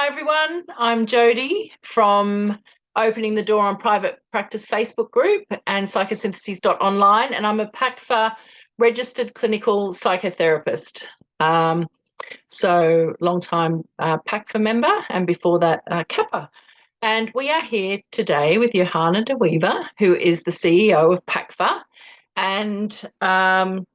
Hi everyone, I'm Jodie from Opening the Door on Private Practice Facebook group and psychosynthesis.online, and I'm a PACFA registered clinical psychotherapist. So long time PACFA member, and before that CAPA. And we are here today with Johanna de Wever, who is the CEO of PACFA, and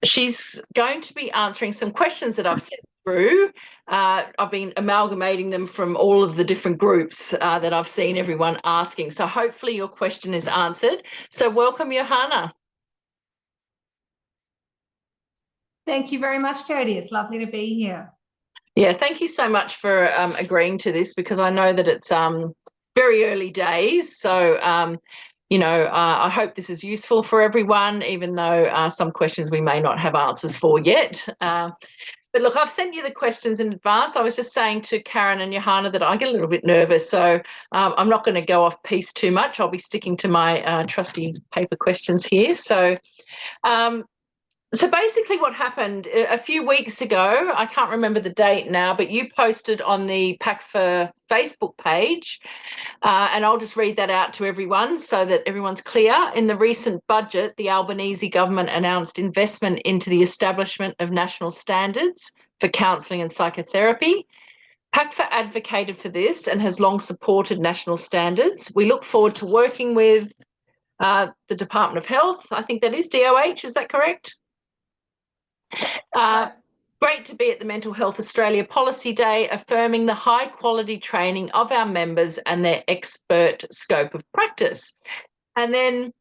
she's going to be answering some questions that I've sent through. I've been amalgamating them from all of the different groups that I've seen everyone asking. So hopefully your question is answered. So welcome, Johanna. Thank you very much, Jodie. It's lovely to be here. Yeah, thank you so much for agreeing to this, because I know that it's very early days. So, I hope this is useful for everyone, even though some questions we may not have answers for yet. But look, I've sent you the questions in advance. I was just saying to Karen and Johanna that I get a little bit nervous, so I'm not going to go off piece too much. I'll be sticking to my trusty paper questions here. So basically what happened a few weeks ago, I can't remember the date now, but you posted on the PACFA Facebook page, and I'll just read that out to everyone so that everyone's clear. In the recent budget, the Albanese government announced investment into the establishment of national standards for counselling and psychotherapy. PACFA advocated for this and has long supported national standards. We look forward to working with the Department of Health. I think that is DOH, is that correct? Great to be at the Mental Health Australia Policy Day, affirming the high quality training of our members and their expert scope of practice. And then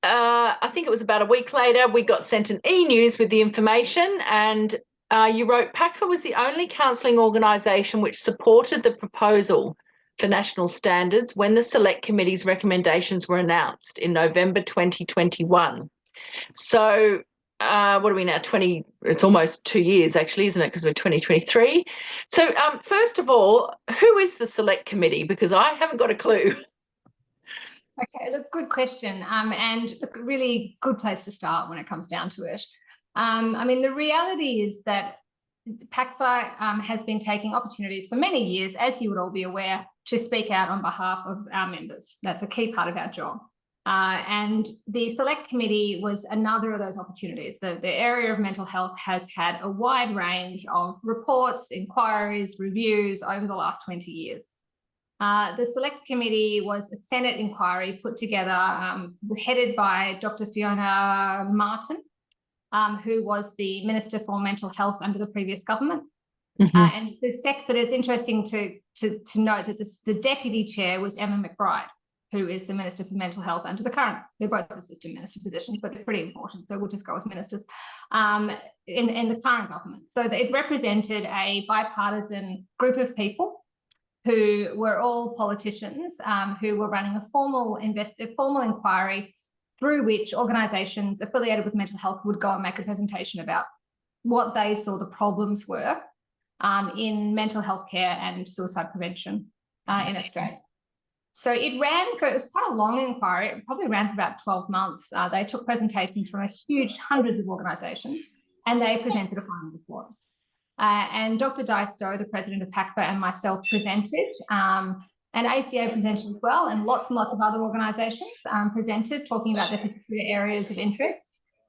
I think it was about a week later, we got sent an e-news with the information, and you wrote, PACFA was the only counselling organisation which supported the proposal for national standards when the Select Committee's recommendations were announced in November 2021. So what are we now, it's almost 2 years actually, isn't it, because we're 2023. So first of all, who is the Select Committee, because I haven't got a clue. Okay, look, good question, and look, really good place to start when it comes down to it. I mean, the reality is that PACFA has been taking opportunities for many years, as you would all be aware, to speak out on behalf of our members. That's a key part of our job. And the Select Committee was another of those opportunities. The area of mental health has had a wide range of reports, inquiries, reviews over the last 20 years. The Select Committee was a Senate inquiry put together, headed by Dr. Fiona Martin, who was the Minister for Mental Health under the previous government. And but it's interesting to note that the Deputy Chair was Emma McBride, who is the Minister for Mental Health under the current. They're both assistant minister positions, but they're pretty important, so we'll just go with ministers in the current government. So it represented a bipartisan group of people who were all politicians who were running a formal inquiry through which organisations affiliated with mental health would go and make a presentation about what they saw the problems were in mental health care and suicide prevention in Australia. So it was quite a long inquiry. It probably ran for about 12 months. They took presentations from a huge hundreds of organisations, and they presented a final report. And Dr. Stowe, the president of PACFA, and myself presented, and ACA presented as well, and lots of other organisations presented, talking about their particular areas of interest.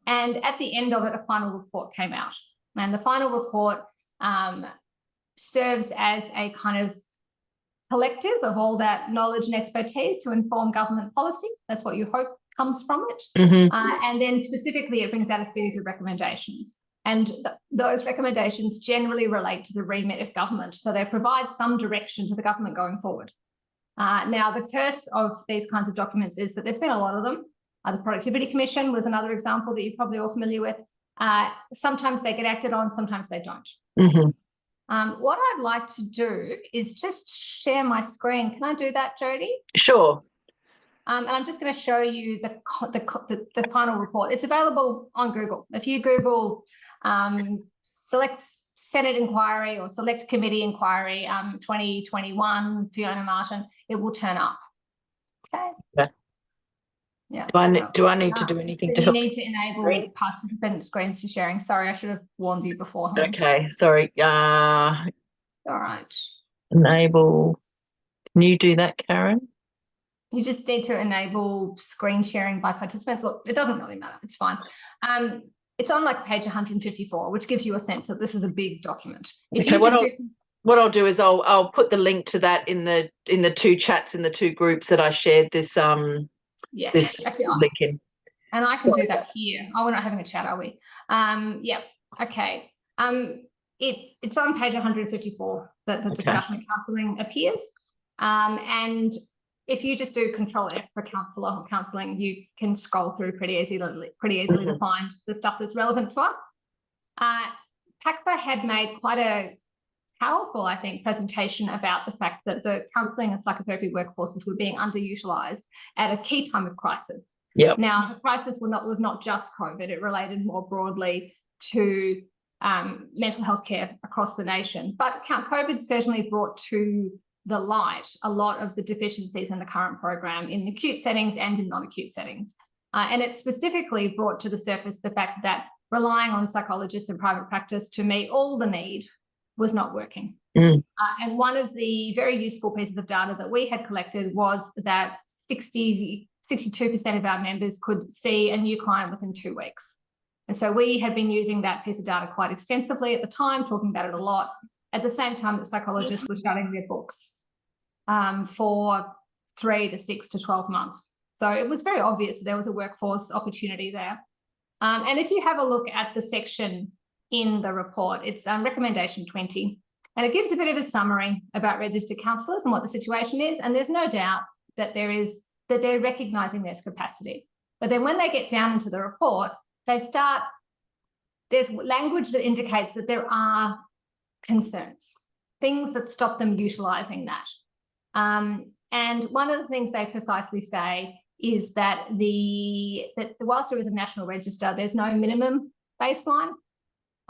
And at the end of it, a final report came out. And the final report serves as a kind of collective of all that knowledge and expertise to inform government policy. That's what you hope comes from it. And then specifically, it brings out a series of recommendations. And those recommendations generally relate to the remit of government. So they provide some direction to the government going forward. Now, the curse of these kinds of documents is that there's been a lot of them. The Productivity Commission was another example that you're probably all familiar with. Sometimes they get acted on, sometimes they don't. What I'd like to do is just share my screen. Can I do that, Jodie? Sure. And I'm just going to show you the final report. It's available on Google. If you Google Select Senate Inquiry or Select Committee Inquiry 2021 Fiona Martin, it will turn up. Okay. Yeah. Do I need to do anything to help? You need to enable participant screens to sharing. Sorry, I should have warned you beforehand. Okay, sorry. All right. Enable. Can you do that, Karen? You just need to enable screen sharing by participants. Look, it doesn't really matter. It's fine. It's on like page 154, which gives you a sense that this is a big document. If Okay, you just what I'll do is I'll put the link to that in the two chats in the two groups that I shared this yes, this actually, link in. And I can do that here. Oh, we're not having a chat, are we? Yeah. Okay. It's on page 154 that the discussion of counselling appears. And if you just do Control F for counsellor or counselling, you can scroll through pretty easily to find the stuff that's relevant to us. PACFA had made quite a powerful, I think, presentation about the fact that the counselling and psychotherapy workforces were being underutilised at a key time of crisis. Yep. Now, the crisis was not just COVID. It related more broadly to mental health care across the nation. But COVID certainly brought to the light a lot of the deficiencies in the current program in acute settings and in non-acute settings. And it specifically brought to the surface the fact that relying on psychologists in private practice to meet all the need was not working. And one of the very useful pieces of data that we had collected was that 62% of our members could see a new client within 2 weeks. And so we had been using that piece of data quite extensively at the time, talking about it a lot, at the same time that psychologists were shutting their books for 3 to 6 to 12 months. So it was very obvious that there was a workforce opportunity there. And if you have a look at the section in the report, it's recommendation 20, and it gives a bit of a summary about registered counsellors and what the situation is. And there's no doubt that they're recognising there's capacity. But then when they get down into the report, there's language that indicates that there are concerns, things that stop them utilising that. And one of the things they precisely say is that whilst there is a national register, there's no minimum baseline,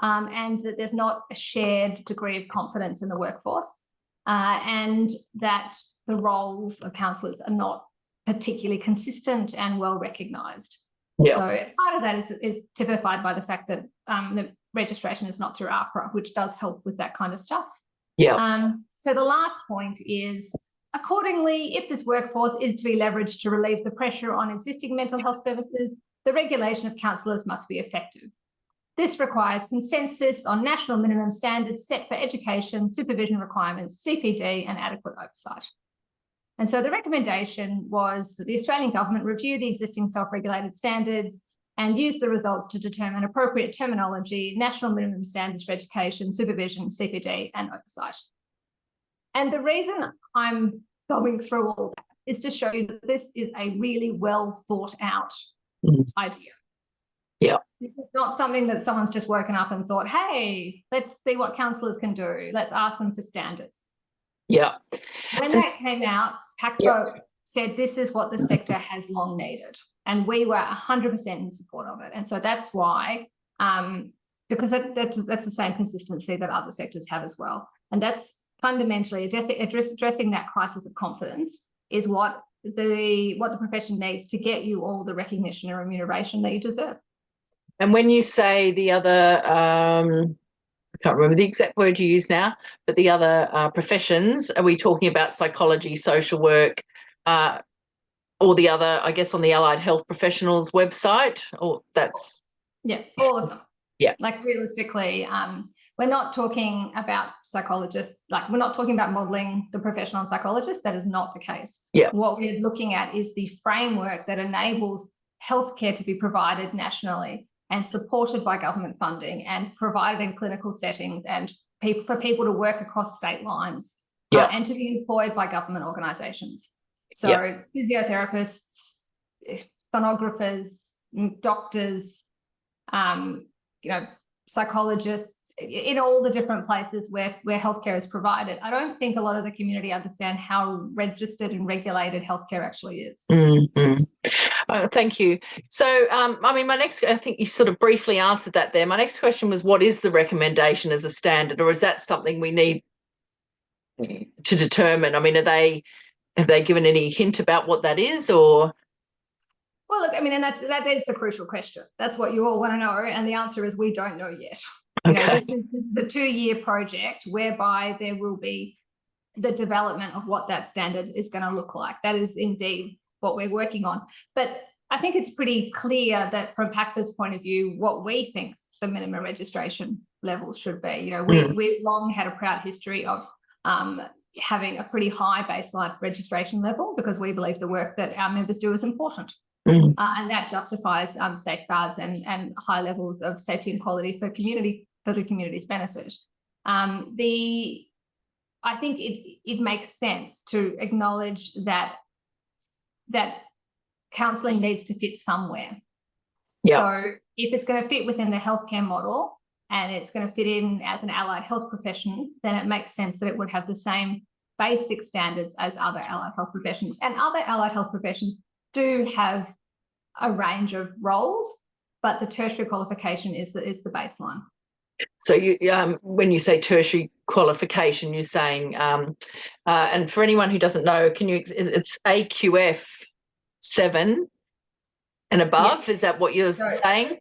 and that there's not a shared degree of confidence in the workforce, and that the roles of counsellors are not particularly consistent and well recognised. Yeah. So part of that is typified by the fact that the registration is not through APRA, which does help with that kind of stuff. Yeah. So the last point is, accordingly, if this workforce is to be leveraged to relieve the pressure on existing mental health services, the regulation of counsellors must be effective. This requires consensus on national minimum standards set for education, supervision requirements, CPD, and adequate oversight. And so the recommendation was that the Australian government review the existing self-regulated standards and use the results to determine appropriate terminology, national minimum standards for education, supervision, CPD, and oversight. And the reason I'm going through all that is to show you that this is a really well thought out idea. Yeah. This is not something that someone's just woken up and thought, hey, let's see what counsellors can do. Let's ask them for standards. Yeah. When that came out, PACFA said this is what the sector has long needed. And we were 100% in support of it. And so that's why, because that's the same consistency that other sectors have as well. And that's fundamentally addressing that crisis of confidence is what the profession needs to get you all the recognition and remuneration that you deserve. And when you say the other, I can't remember the exact word you use now, but the other professions, are we talking about psychology, social work, or the other, I guess, on the Allied Health Professionals website? Or that's... Yeah, all of them. Yeah. Like realistically, we're not talking about psychologists, like we're not talking about modelling the professional psychologist. That is not the case. Yeah. What we're looking at is the framework that enables healthcare to be provided nationally and supported by government funding and provided in clinical settings and for people to work across state lines and to be employed by government organisations. So physiotherapists, sonographers, doctors, psychologists, in all the different places where healthcare is provided. I don't think a lot of the community understand how registered and regulated healthcare actually is. Mm-hmm. Thank you. So, my next, I think you sort of briefly answered that there. My next question was, what is the recommendation as a standard, or is that something we need to determine? Have they given any hint about what that is, or? Well, look, and that is the crucial question. That's what you all want to know, and the answer is we don't know yet. Okay. This is a 2-year project whereby there will be the development of what that standard is going to look like. That is indeed what we're working on. But I think it's pretty clear that from PACFA's point of view, what we think the minimum registration levels should be. You know, we've long had a proud history of having a pretty high baseline registration level, because we believe the work that our members do is important. And that justifies safeguards and high levels of safety and quality for the community's benefit. I think it makes sense to acknowledge that counselling needs to fit somewhere. So if it's going to fit within the healthcare model and it's going to fit in as an allied health profession, then it makes sense that it would have the same basic standards as other allied health professions. And other allied health professions do have a range of roles, but the tertiary qualification is the baseline. So you, when you say tertiary qualification, you're saying, and for anyone who doesn't know, it's AQF 7 and above? Yes. Is that what you're saying?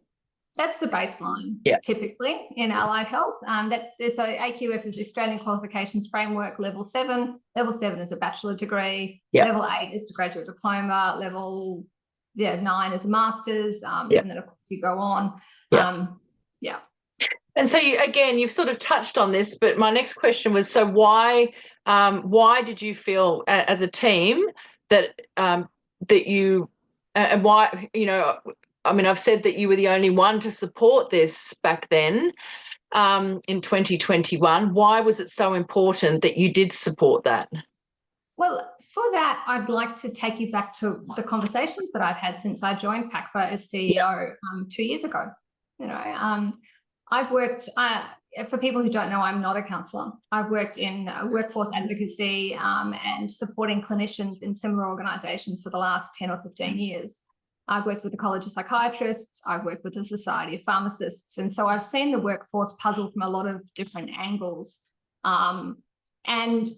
That's the baseline, typically in allied health. So AQF is the Australian Qualifications Framework, level 7. Level 7 is a bachelor degree. Level 8 is a graduate diploma. Level 9 is a master's, and then of course you go on. And so you've sort of touched on this, but my next question was, so why did you feel as a team that you, and why, you know, I mean, I've said that you were the only one to support this back then in 2021. Why was it so important that you did support that? Well, for that, I'd like to take you back to the conversations that I've had since I joined PACFA as CEO 2 years ago. You know, I've worked, for people who don't know, I'm not a counsellor. I've worked in workforce advocacy and supporting clinicians in similar organisations for the last 10 or 15 years. I've worked with the College of Psychiatrists, I've worked with the Society of Pharmacists, and so I've seen the workforce puzzle from a lot of different angles. And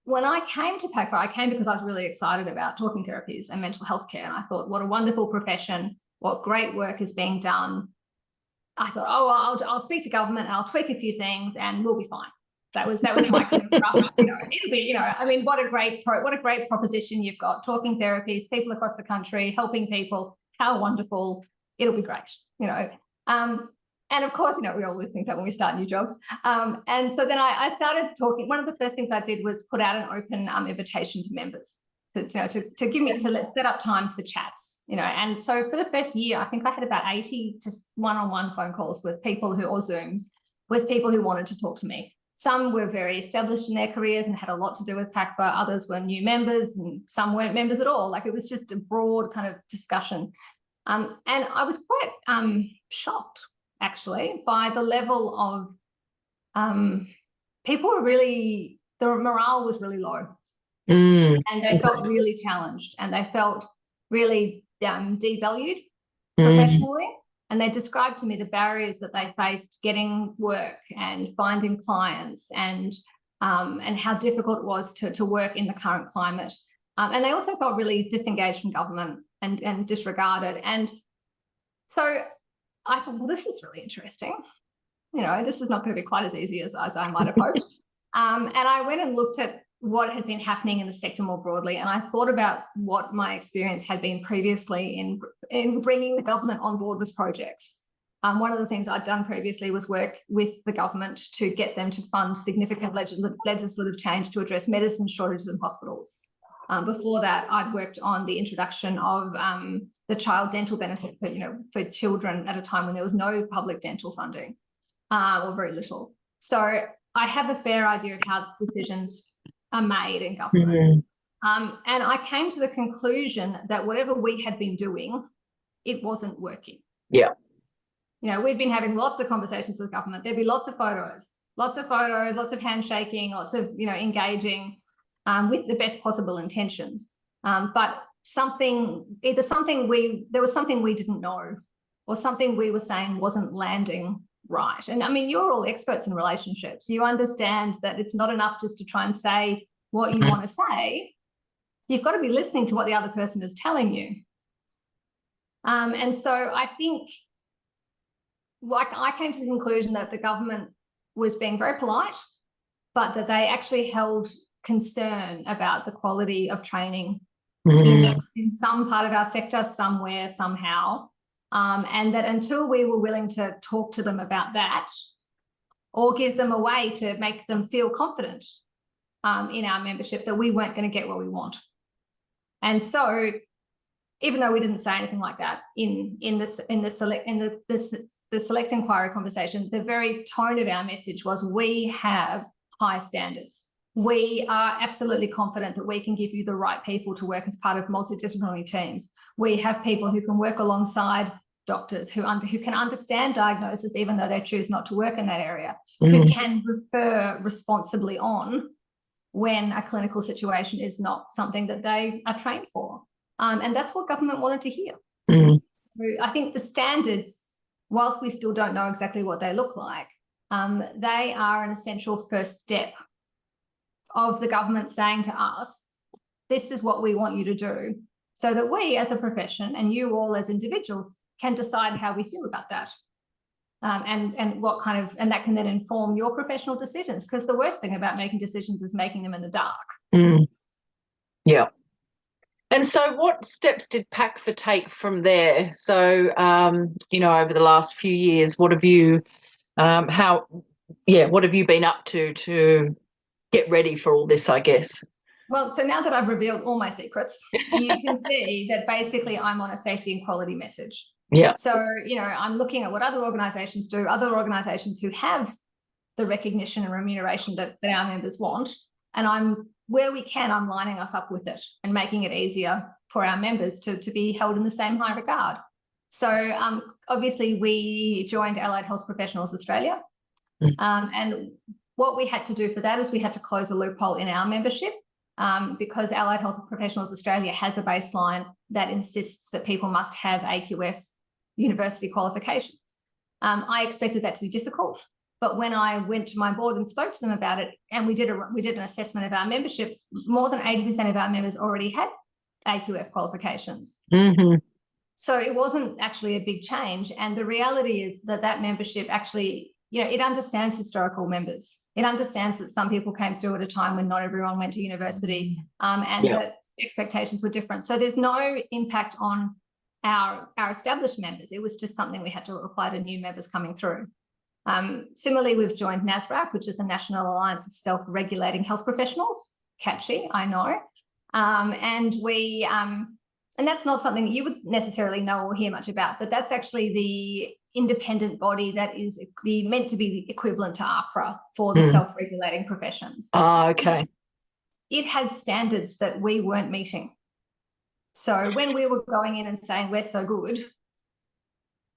when I came to PACFA, I came because I was really excited about talking therapies and mental health care, and I thought, what a wonderful profession, what great work is being done. I thought, I'll speak to government and I'll tweak a few things and we'll be fine. That was my kind of rough, you know, it'll be, you know, I mean, what a great proposition you've got, talking therapies, people across the country, helping people, how wonderful, it'll be great, you know. And of course, you know, we always think that when we start new jobs. And so then I started talking. One of the first things I did was put out an open invitation to members to let's set up times for chats, you know. And so for the first year, I think I had about 80 just one-on-one phone calls with people or Zooms with people who wanted to talk to me. Some were very established in their careers and had a lot to do with PACFA. Others were new members and some weren't members at all. Like, it was just a broad kind of discussion. And I was quite shocked, actually, by the level of people were really, the morale was really low. And they felt really challenged and they felt really devalued professionally. And they described to me the barriers that they faced getting work and finding clients and how difficult it was to work in the current climate. And they also felt really disengaged from government and disregarded. And so I thought, well, this is really interesting. You know, this is not going to be quite as easy as I might have hoped. And I went and looked at what had been happening in the sector more broadly. And I thought about what my experience had been previously in bringing the government on board with projects. One of the things I'd done previously was work with the government to get them to fund significant legislative change to address medicine shortages in hospitals. Before that, I'd worked on the introduction of the child dental benefit for children at a time when there was no public dental funding, or very little. So I have a fair idea of how decisions are made in government. And I came to the conclusion that whatever we had been doing, it wasn't working. You know, we've been having lots of conversations with government. There'd be lots of photos, lots of handshaking, lots of, you know, engaging with the best possible intentions. But there was something we didn't know, or something we were saying wasn't landing right. And I mean, you're all experts in relationships. You understand that it's not enough just to try and say what you want to say. You've got to be listening to what the other person is telling you. And so I think, like, I came to the conclusion that the government was being very polite, but that they actually held concern about the quality of training Mm. in some part of our sector, somewhere, somehow. And that until we were willing to talk to them about that or give them a way to make them feel confident in our membership, that we weren't going to get what we want. And so, even though we didn't say anything like that in the select inquiry conversation, the very tone of our message was, we have high standards. We are absolutely confident that we can give you the right people to work as part of multidisciplinary teams. We have people who can work alongside doctors, who can understand diagnosis even though they choose not to work in that area, who can refer responsibly on when a clinical situation is not something that they are trained for. And that's what government wanted to hear. So I think the standards, whilst we still don't know exactly what they look like, they are an essential first step of the government saying to us, this is what we want you to do, so that we as a profession and you all as individuals can decide how we feel about that. And what kind of, and that can then inform your professional decisions, because the worst thing about making decisions is making them in the dark. Yeah. And so what steps did PACFA take from there? So, over the last few years, what have you, what have you been up to get ready for all this, I guess? Well, so now that I've revealed all my secrets, you can see that basically I'm on a safety and quality message. Yeah. So, I'm looking at what other organisations do, other organisations who have the recognition and remuneration that our members want. And where we can, I'm lining us up with it and making it easier for our members to be held in the same high regard. So obviously we joined Allied Health Professionals Australia. And what we had to do for that is we had to close a loophole in our membership, because Allied Health Professionals Australia has a baseline that insists that people must have AQF university qualifications. I expected that to be difficult, but when I went to my board and spoke to them about it, and we did an assessment of our membership, more than 80% of our members already had AQF qualifications. So it wasn't actually a big change. And the reality is that membership actually, it understands historical members. It understands that some people came through at a time when not everyone went to university, and that expectations were different. So there's no impact on our established members. It was just something we had to apply to new members coming through. Similarly, we've joined NASRAC, which is the National Alliance of Self-Regulating Health Professionals. Catchy, I know. And that's not something that you would necessarily know or hear much about, but that's actually the independent body that is meant to be the equivalent to AHPRA for the self-regulating professions. Oh, okay. It has standards that we weren't meeting. So when we were going in and saying we're so good,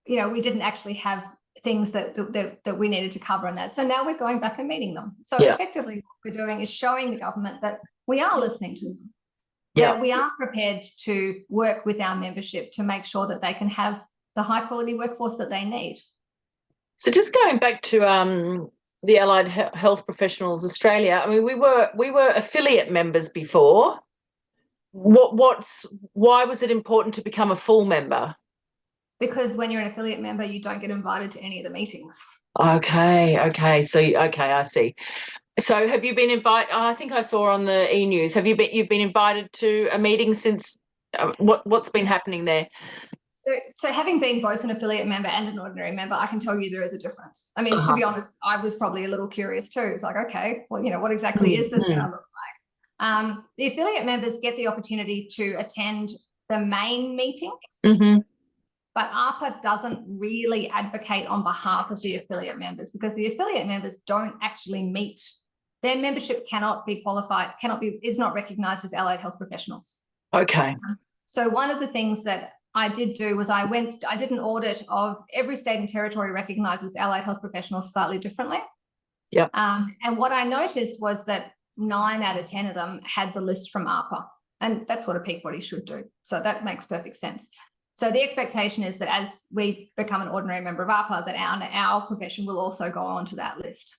we didn't actually have things that we needed to cover in that. So now we're going back and meeting them. So effectively what we're doing is showing the government that we are listening to them. That we are prepared to work with our membership to make sure that they can have the high quality workforce that they need. So just going back to the Allied Health Professionals Australia, I mean, we were affiliate members before. Why was it important to become a full member? Because when you're an affiliate member, you don't get invited to any of the meetings. Okay. So I see. So have you been invited? I think I saw on the e-news. You've been invited to a meeting since? What's been happening there? So having been both an affiliate member and an ordinary member, I can tell you there is a difference. I mean, to be honest, I was probably a little curious too. It's like, okay, well, what exactly is this going to look like? The affiliate members get the opportunity to attend the main meetings. But AHPRA doesn't really advocate on behalf of the affiliate members, because the affiliate members don't actually meet. Their membership cannot be qualified, is not recognised as allied health professionals. Okay. So one of the things that I did do was I did an audit of every state and territory recognises allied health professionals slightly differently. Yep. And what I noticed was that 9 out of 10 of them had the list from AHPRA, and that's what a peak body should do. So that makes perfect sense. So the expectation is that as we become an ordinary member of AHPRA, that our profession will also go on to that list.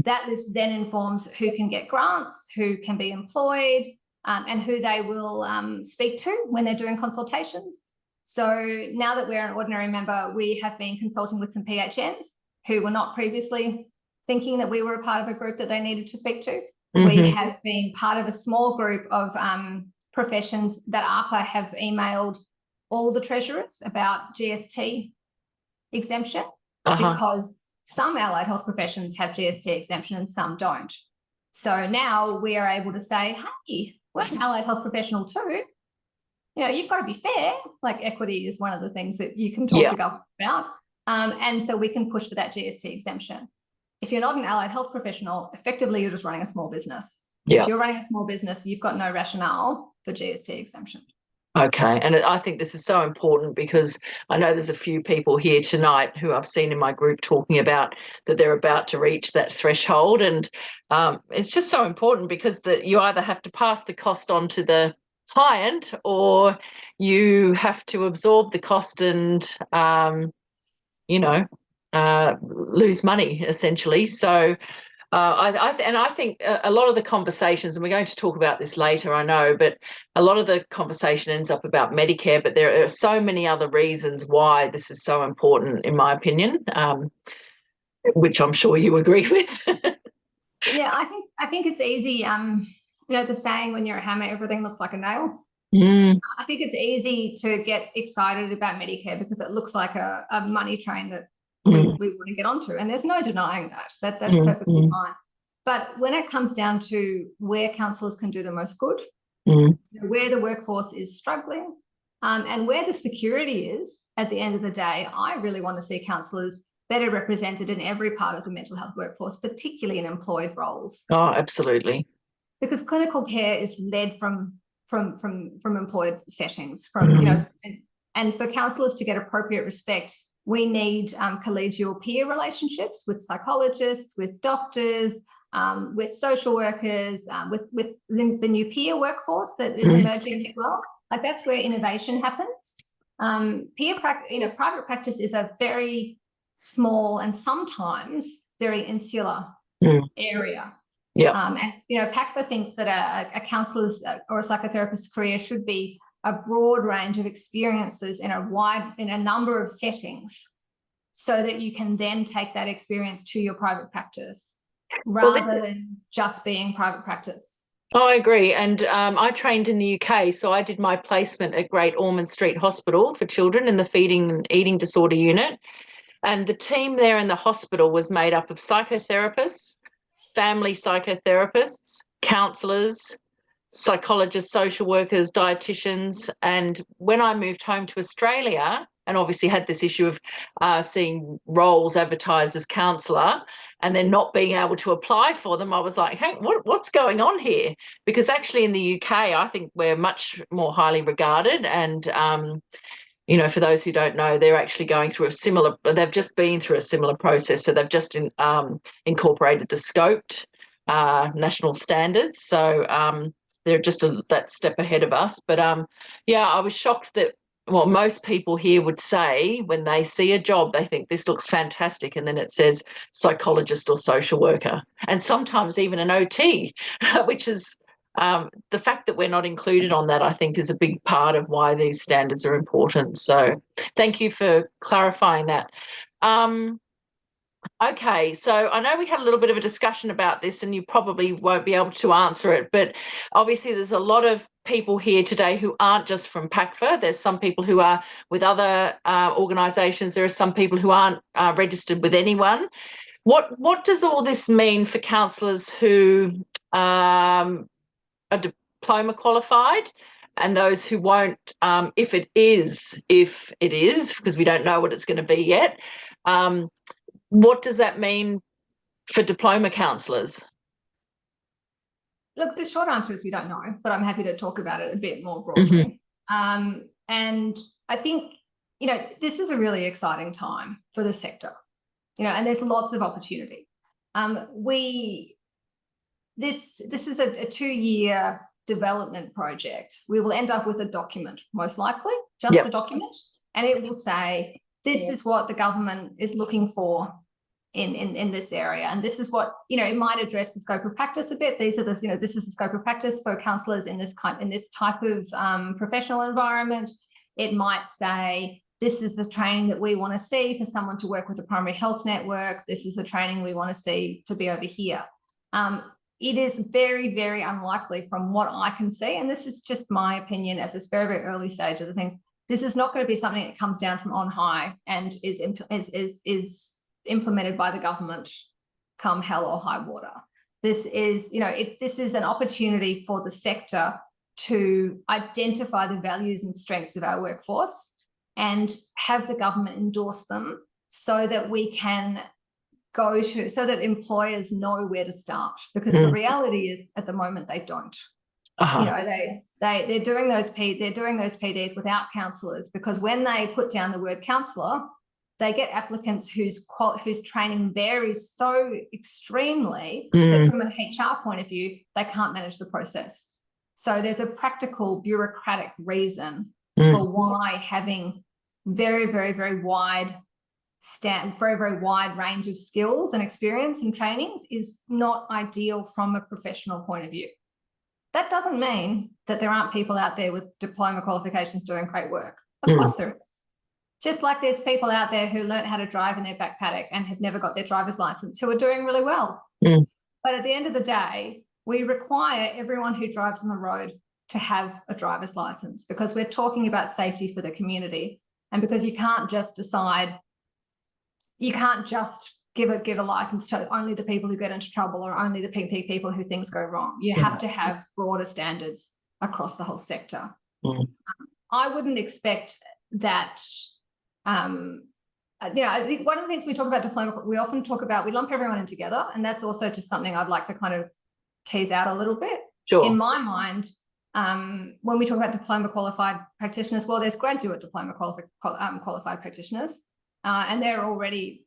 That list then informs who can get grants, who can be employed, and who they will speak to when they're doing consultations. So now that we're an ordinary member, we have been consulting with some PHNs who were not previously thinking that we were a part of a group that they needed to speak to. We have been part of a small group of professions that ARPA have emailed all the treasurers about GST exemption, because some allied health professions have GST exemption and some don't. So now we are able to say, hey, we're an allied health professional too. You know, you've got to be fair. Like, equity is one of the things that you can talk to government about. And so we can push for that GST exemption. If you're not an allied health professional, effectively you're just running a small business. If you're running a small business, you've got no rationale for GST exemption. Okay, and I think this is so important, because I know there's a few people here tonight who I've seen in my group talking about that they're about to reach that threshold, and it's just so important, because you either have to pass the cost on to the client, or you have to absorb the cost and lose money essentially. So I think a lot of the conversations, and we're going to talk about this later, I know, but a lot of the conversation ends up about Medicare, but there are so many other reasons why this is so important, in my opinion, which I'm sure you agree with. Yeah, I think it's easy. The saying, when you're a hammer, everything looks like a nail. I think it's easy to get excited about Medicare because it looks like a money train that we want to get onto, and there's no denying that's perfectly fine. But when it comes down to where counsellors can do the most good, where the workforce is struggling, and where the security is at the end of the day, I really want to see counsellors better represented in every part of the mental health workforce, particularly in employed roles. Oh, absolutely. Because clinical care is led from employed settings, and for counsellors to get appropriate respect, we need collegial peer relationships with psychologists, with doctors, with social workers, with the new peer workforce that is emerging as well. Like, that's where innovation happens. Private practice is a very small and sometimes very insular area. And PACFA thinks that a counsellor's or a psychotherapist's career should be a broad range of experiences in a number of settings, so that you can then take that experience to your private practice rather than just being private practice. Oh, I agree. And I trained in the UK, so I did my placement at Great Ormond Street Hospital for children in the feeding and eating disorder unit. And the team there in the hospital was made up of psychotherapists, family psychotherapists, counsellors, psychologists, social workers, dietitians. And when I moved home to Australia, and obviously had this issue of seeing roles advertised as counsellor and then not being able to apply for them, I was like, hey, what's going on here? Because actually in the UK, I think we're much more highly regarded. And for those who don't know, they're actually going through they've just been through a similar process. So they've just incorporated the scoped national standards. So they're just that step ahead of us. But I was shocked that, most people here would say when they see a job, they think this looks fantastic, and then it says psychologist or social worker, and sometimes even an OT, which is the fact that we're not included on that, I think, is a big part of why these standards are important. So thank you for clarifying that. Okay, so I know we had a little bit of a discussion about this, and you probably won't be able to answer it, but obviously there's a lot of people here today who aren't just from PACFA. There's some people who are with other organisations. There are some people who aren't registered with anyone. What does all this mean for counsellors who are diploma qualified, and those who won't, if it is, because we don't know what it's going to be yet? What does that mean for diploma counsellors? Look, the short answer is we don't know, but I'm happy to talk about it a bit more broadly. And I think, this is a really exciting time for the sector, and there's lots of opportunity. This is a 2-year development project. We will end up with a document, most likely, just a document, and it will say, this is what the government is looking for in this area, and this is what it might address the scope of practice a bit. This is the scope of practice for counsellors in this type of professional environment. It might say, this is the training that we want to see for someone to work with the primary health network. This is the training we want to see to be over here. it is very, very unlikely from what I can see, and this is just my opinion at this very, very early stage of the things, this is not going to be something that comes down from on high and is implemented by the government come hell or high water. This is, this is an opportunity for the sector to identify the values and strengths of our workforce and have the government endorse them so that we can so that employers know where to start, because the reality is at the moment they don't. They're doing those PDs without counsellors, because when they put down the word counsellor, they get applicants whose training varies so extremely that from an HR point of view, they can't manage the process. So there's a practical bureaucratic reason for why having very, very, very wide range of skills and experience and trainings is not ideal from a professional point of view. That doesn't mean that there aren't people out there with diploma qualifications doing great work. Of course there is. Just like there's people out there who learned how to drive in their back paddock and have never got their driver's license who are doing really well. But at the end of the day, we require everyone who drives on the road to have a driver's license, because we're talking about safety for the community, and because you can't just give a license to only the people who get into trouble or only the people who things go wrong. You have to have broader standards across the whole sector. I wouldn't expect that. I think one of the things we talk about diploma, we often talk about, we lump everyone in together, and that's also just something I'd like to kind of tease out a little bit. Sure. In my mind, when we talk about diploma qualified practitioners, well, there's graduate diploma qualified practitioners. And they're already,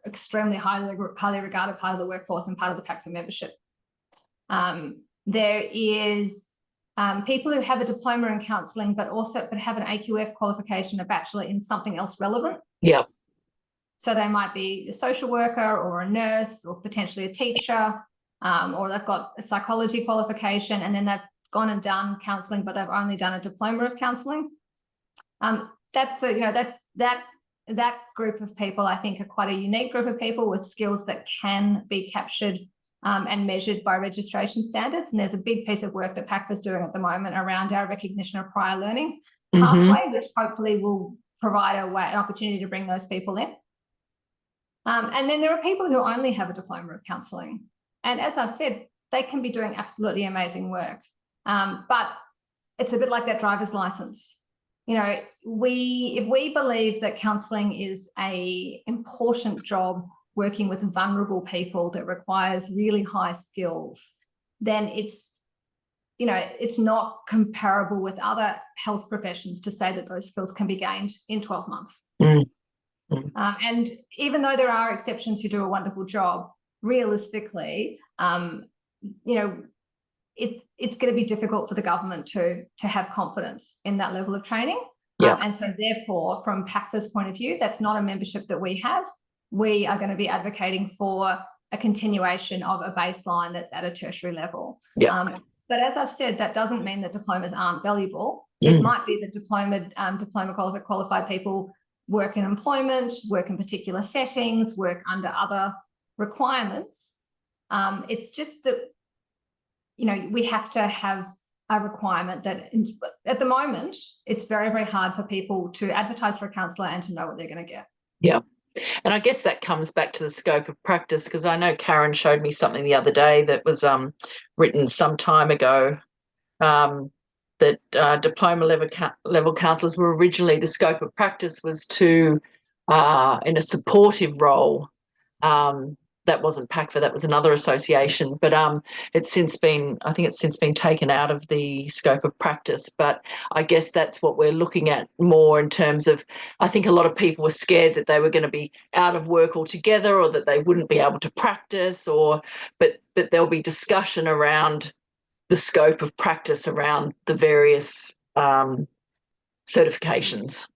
extremely highly regarded part of the workforce and part of the PACFA membership. There is people who have a diploma in counselling, but have an AQF qualification, a bachelor in something else relevant. Yeah. So they might be a social worker or a nurse or potentially a teacher, or they've got a psychology qualification, and then they've gone and done counselling, but they've only done a diploma of counselling. That group of people, I think, are quite a unique group of people with skills that can be captured and measured by registration standards. And there's a big piece of work that PACFA is doing at the moment around our recognition of prior learning pathway, which hopefully will provide an opportunity to bring those people in. And then there are people who only have a diploma of counselling. And as I've said, they can be doing absolutely amazing work. But it's a bit like that driver's license. If we believe that counselling is an important job working with vulnerable people that requires really high skills, then it's not comparable with other health professions to say that those skills can be gained in 12 months. And even though there are exceptions who do a wonderful job, realistically, it's going to be difficult for the government to have confidence in that level of training. And so therefore, from PACFA's point of view, that's not a membership that we have. We are going to be advocating for a continuation of a baseline that's at a tertiary level. But as I've said, that doesn't mean that diplomas aren't valuable. It might be that diploma qualified people work in employment, work in particular settings, work under other requirements. It's just that we have to have a requirement that at the moment, it's very, very hard for people to advertise for a counsellor and to know what they're going to get. Yeah. And I guess that comes back to the scope of practice, because I know Karen showed me something the other day that was written some time ago, that diploma level counsellors were originally, the scope of practice was to, in a supportive role. That wasn't PACFA, that was another association, but it's since been taken out of the scope of practice. But I guess that's what we're looking at more in terms of, I think a lot of people were scared that they were going to be out of work altogether, or that they wouldn't be able to practice, but there'll be discussion around the scope of practice around the various certifications.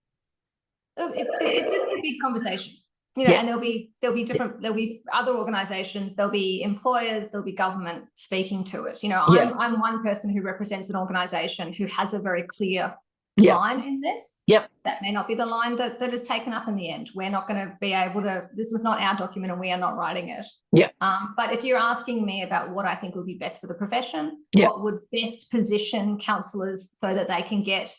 This is a big conversation. And there'll be other organisations, there'll be employers, there'll be government speaking to it. I'm one person who represents an organisation who has a very clear line in this. Yep. That may not be the line that is taken up in the end. We're not going to be able to, this was not our document and we are not writing it. Yeah. But if you're asking me about what I think would be best for the profession, Yep. what would best position counsellors so that they can get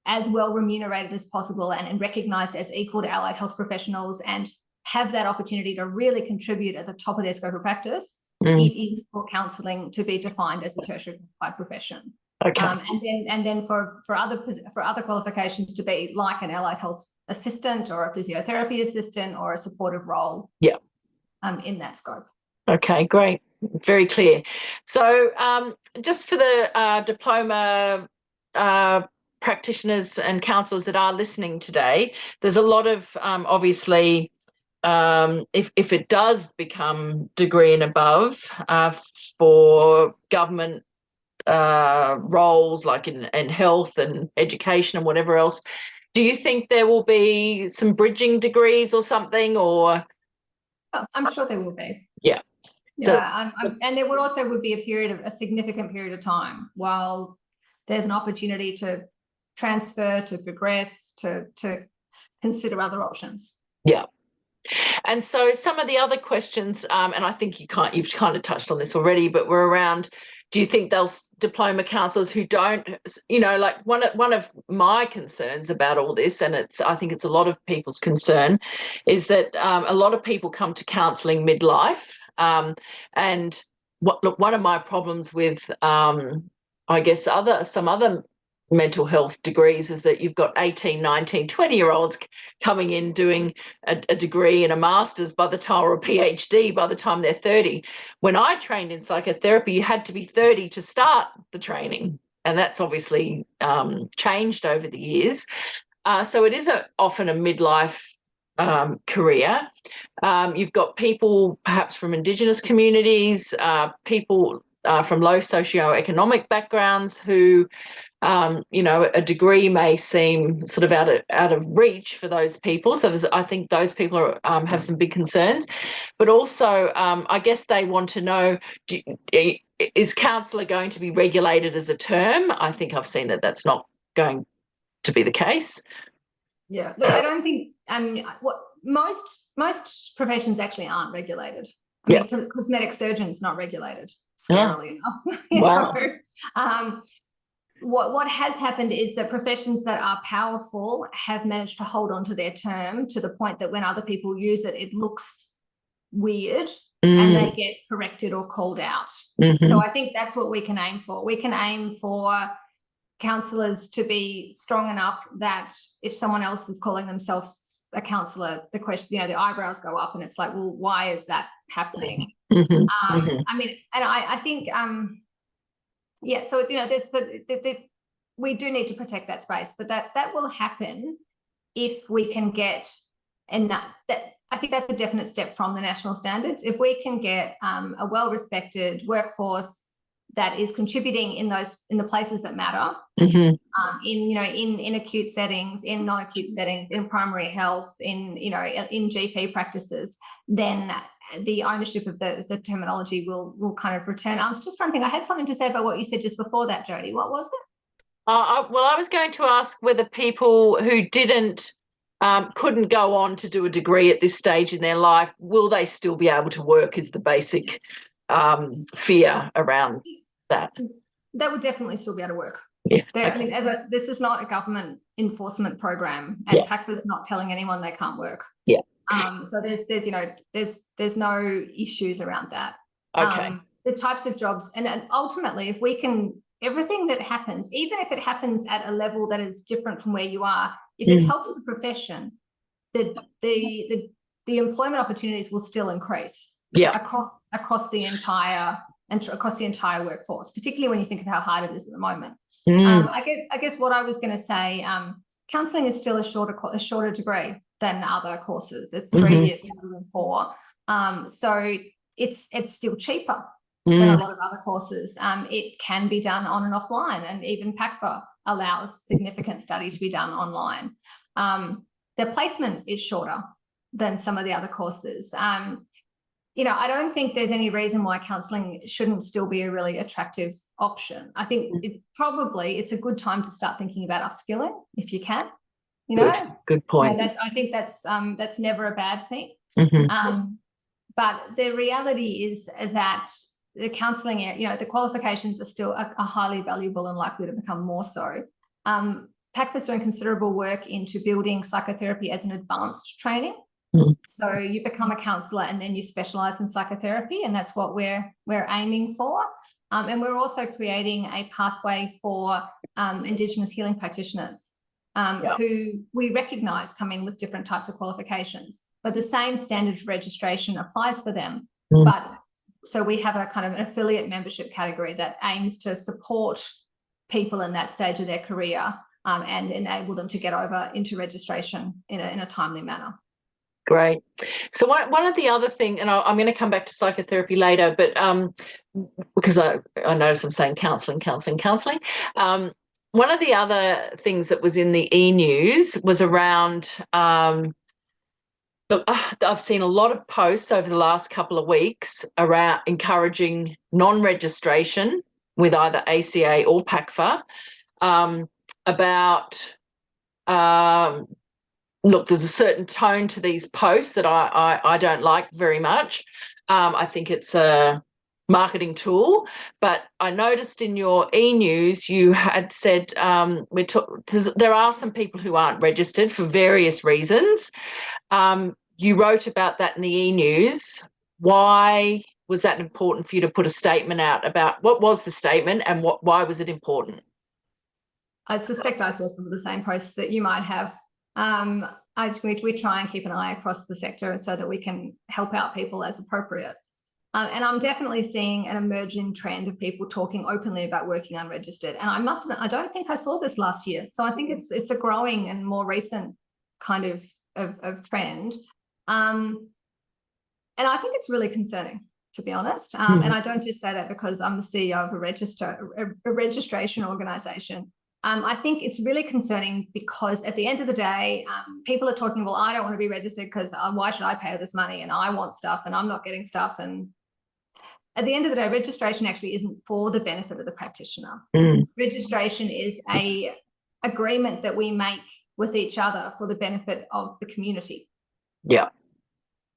as well remunerated as possible and recognised as equal to allied health professionals and have that opportunity to really contribute at the top of their scope of practice, it is for counselling to be defined as a tertiary qualified profession. Okay. And then for other qualifications to be like an allied health assistant or a physiotherapy assistant or a supportive role. Yeah. In that scope. Okay, great. Very clear. So just for the diploma practitioners and counsellors that are listening today, there's a lot of obviously if it does become degree and above for government roles like in health and education and whatever else, do you think there will be some bridging degrees or something, or? I'm sure there will be. Yeah. So, and there would be a significant period of time while there's an opportunity to transfer, to progress, to consider other options. Yeah. And so some of the other questions, and I think you've kind of touched on this already, but we're around, do you think they'll diploma counsellors who don't, like one of my concerns about all this, and I think it's a lot of people's concern, is that a lot of people come to counselling midlife. And one of my problems with, I guess, some other mental health degrees is that you've got 18, 19, 20-year-olds coming in doing a degree and a master's by the time, or a PhD by the time they're 30. When I trained in psychotherapy, you had to be 30 to start the training, and that's obviously changed over the years. So it is often a midlife career. You've got people perhaps from Indigenous communities, people from low socioeconomic backgrounds who, a degree may seem sort of out of reach for those people. So I think those people have some big concerns. But also, I guess they want to know, is counsellor going to be regulated as a term? I think I've seen that that's not going to be the case. Yeah, look, I don't think what most professions actually aren't regulated. I mean, cosmetic surgeon's not regulated, scarily enough. Wow. What has happened is that professions that are powerful have managed to hold on to their term to the point that when other people use it, it looks weird and they get corrected or called out. So I think that's what we can aim for. We can aim for counsellors to be strong enough that if someone else is calling themselves a counsellor, the question, the eyebrows go up and it's like, well, why is that happening? I mean, and I think, so, we do need to protect that space, but that will happen if we can get, and I think that's a definite step from the national standards. If we can get a well-respected workforce that is contributing in the places that matter, in acute settings, in non-acute settings, in primary health, in GP practices, then the ownership of the terminology will kind of return. I was just trying to think. I had something to say about what you said just before that, Jodie. What was it? Well, I was going to ask whether people who couldn't go on to do a degree at this stage in their life, will they still be able to work, is the basic fear around that. They would definitely still be able to work. Yeah. I mean, this is not a government enforcement program, and PACFA's not telling anyone they can't work. Yeah. So there's no issues around that. Okay. The types of jobs, and ultimately, if we can, everything that happens, even if it happens at a level that is different from where you are, if it helps the profession, the employment opportunities will still increase. Yeah. Across the entire workforce, particularly when you think of how hard it is at the moment. I guess what I was going to say, counselling is still a shorter degree than other courses. It's 3 years rather than 4. So it's still cheaper than a lot of other courses. It can be done on and offline, and even PACFA allows significant study to be done online. The placement is shorter than some of the other courses. I don't think there's any reason why counselling shouldn't still be a really attractive option. I think it's a good time to start thinking about upskilling if you can. Good point. I think that's never a bad thing. Mm-hmm. But the reality is that the counselling, the qualifications are still are highly valuable and likely to become more so. PACFA's doing considerable work into building psychotherapy as an advanced training. Mm. So you become a counsellor and then you specialise in psychotherapy, and that's what we're aiming for. And we're also creating a pathway for Indigenous healing practitioners who we recognise come in with different types of qualifications, but the same standard for registration applies for them. Mm. But so we have a kind of an affiliate membership category that aims to support people in that stage of their career and enable them to get over into registration in a timely manner. Great. So one of the other things, and I'm going to come back to psychotherapy later, but because I notice I'm saying counselling. One of the other things that was in the e-news was around, look, I've seen a lot of posts over the last couple of weeks around encouraging non-registration with either ACA or PACFA about, look, there's a certain tone to these posts that I don't like very much. I think it's a marketing tool, but I noticed in your e-news you had said there are some people who aren't registered for various reasons. You wrote about that in the e-news. Why was that important for you to put a statement out about? What was the statement and why was it important? I suspect I saw some of the same posts that you might have. We try and keep an eye across the sector so that we can help out people as appropriate. And I'm definitely seeing an emerging trend of people talking openly about working unregistered. And I must admit, I don't think I saw this last year. So I think it's a growing and more recent kind of trend. And I think it's really concerning, to be honest. And I don't just say that because I'm the CEO of a registration organisation. I think it's really concerning because at the end of the day, people are talking, well, I don't want to be registered because why should I pay all this money and I want stuff and I'm not getting stuff. And at the end of the day, registration actually isn't for the benefit of the practitioner. Registration is an agreement that we make with each other for the benefit of the community. Yeah.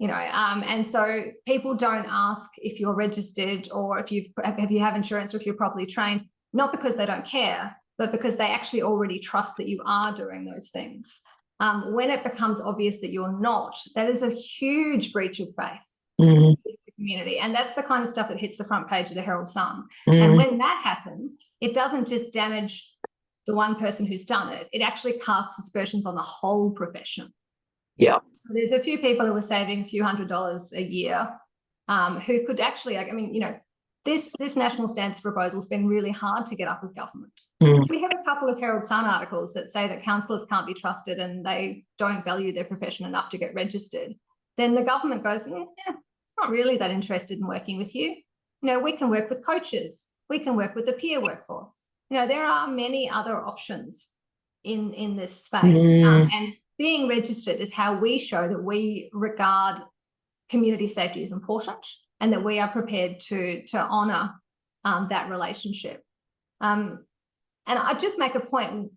And so people don't ask if you're registered or if you have insurance or if you're properly trained, not because they don't care, but because they actually already trust that you are doing those things. When it becomes obvious that you're not, that is a huge breach of faith in the community. And that's the kind of stuff that hits the front page of the Herald Sun. And when that happens, it doesn't just damage the one person who's done it, it actually casts aspersions on the whole profession. Yeah. So there's a few people who are saving a few $100s a year who could actually, this national standards proposal has been really hard to get up as government. We have a couple of Herald Sun articles that say that counsellors can't be trusted and they don't value their profession enough to get registered. Then the government goes, not really that interested in working with you. We can work with coaches. We can work with the peer workforce. There are many other options in this space. And being registered is how we show that we regard community safety as important and that we are prepared to honour that relationship. And I just make a point.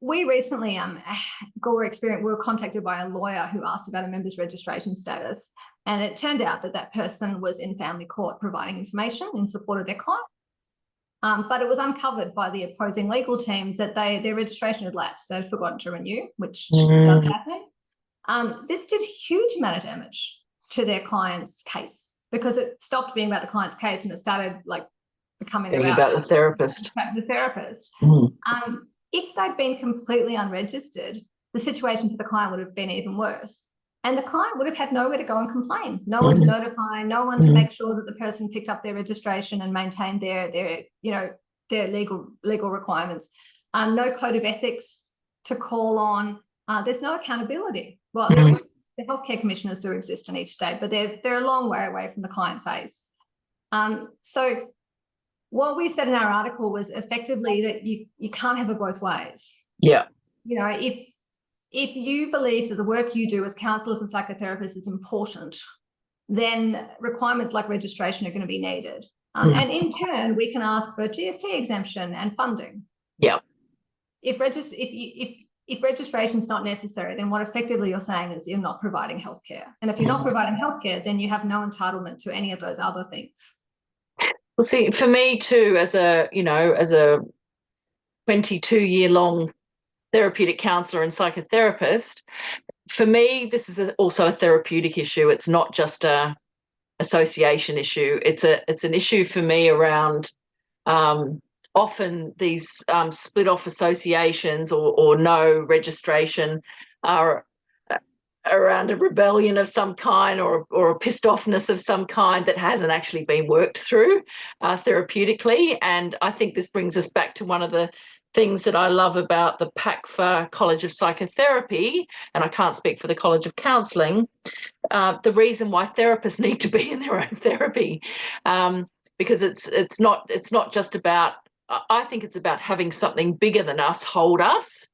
We recently, we were contacted by a lawyer who asked about a member's registration status, and it turned out that person was in family court providing information in support of their client. But it was uncovered by the opposing legal team that their registration had lapsed. They had forgotten to renew, which does happen. This did huge amount of damage to their client's case because it stopped being about the client's case and it started becoming about the therapist. If they'd been completely unregistered, the situation for the client would have been even worse. And the client would have had nowhere to go and complain, no one to notify, no one to make sure that the person picked up their registration and maintained their legal requirements. No code of ethics to call on. There's no accountability. Well, the healthcare commissioners do exist in each state, but they're a long way away from the client face. So what we said in our article was effectively that you can't have it both ways. Yeah. If you believe that the work you do as counsellors and psychotherapists is important, then requirements like registration are going to be needed. And in turn, we can ask for GST exemption and funding. Yeah. If registration is not necessary, then what effectively you're saying is you're not providing healthcare. And if you're not providing healthcare, then you have no entitlement to any of those other things. Well, see, for me too, as a 22-year-long therapeutic counsellor and psychotherapist, for me, this is also a therapeutic issue. It's not just a association issue. It's an issue for me around often these split off associations or no registration are around a rebellion of some kind or a pissed offness of some kind that hasn't actually been worked through therapeutically. And I think this brings us back to one of the things that I love about the PACFA College of Psychotherapy, and I can't speak for the College of Counselling, the reason why therapists need to be in their own therapy, because it's not just about, I think it's about having something bigger than us hold us,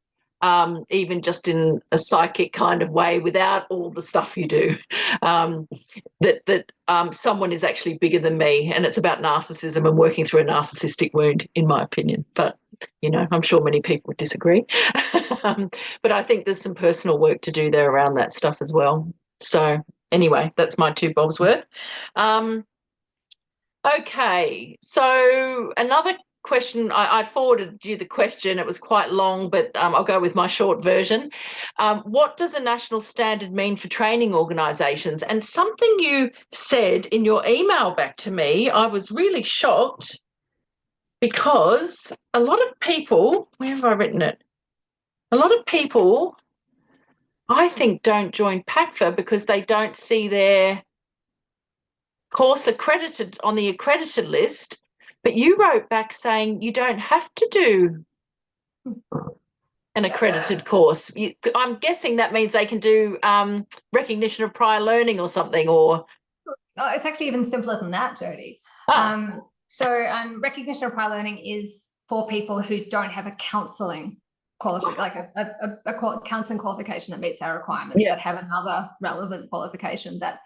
even just in a psychic kind of way without all the stuff you do, that someone is actually bigger than me, and it's about narcissism and working through a narcissistic wound, in my opinion. But, I'm sure many people would disagree. But I think there's some personal work to do there around that stuff as well. So anyway, that's my 2 bobs worth. Okay, so another question, I forwarded you the question. It was quite long, but I'll go with my short version. What does a national standard mean for training organisations? And something you said in your email back to me, I was really shocked, because a lot of people, where have I written it? A lot of people, I think, don't join PACFA because they don't see their course accredited on the accredited list. But you wrote back saying you don't have to do an accredited course. I'm guessing that means they can do recognition of prior learning or something, or... Oh, it's actually even simpler than that, Jodie. Recognition of prior learning is for people who don't have a counselling qualification, like a counselling qualification that meets our requirements, that have another relevant qualification that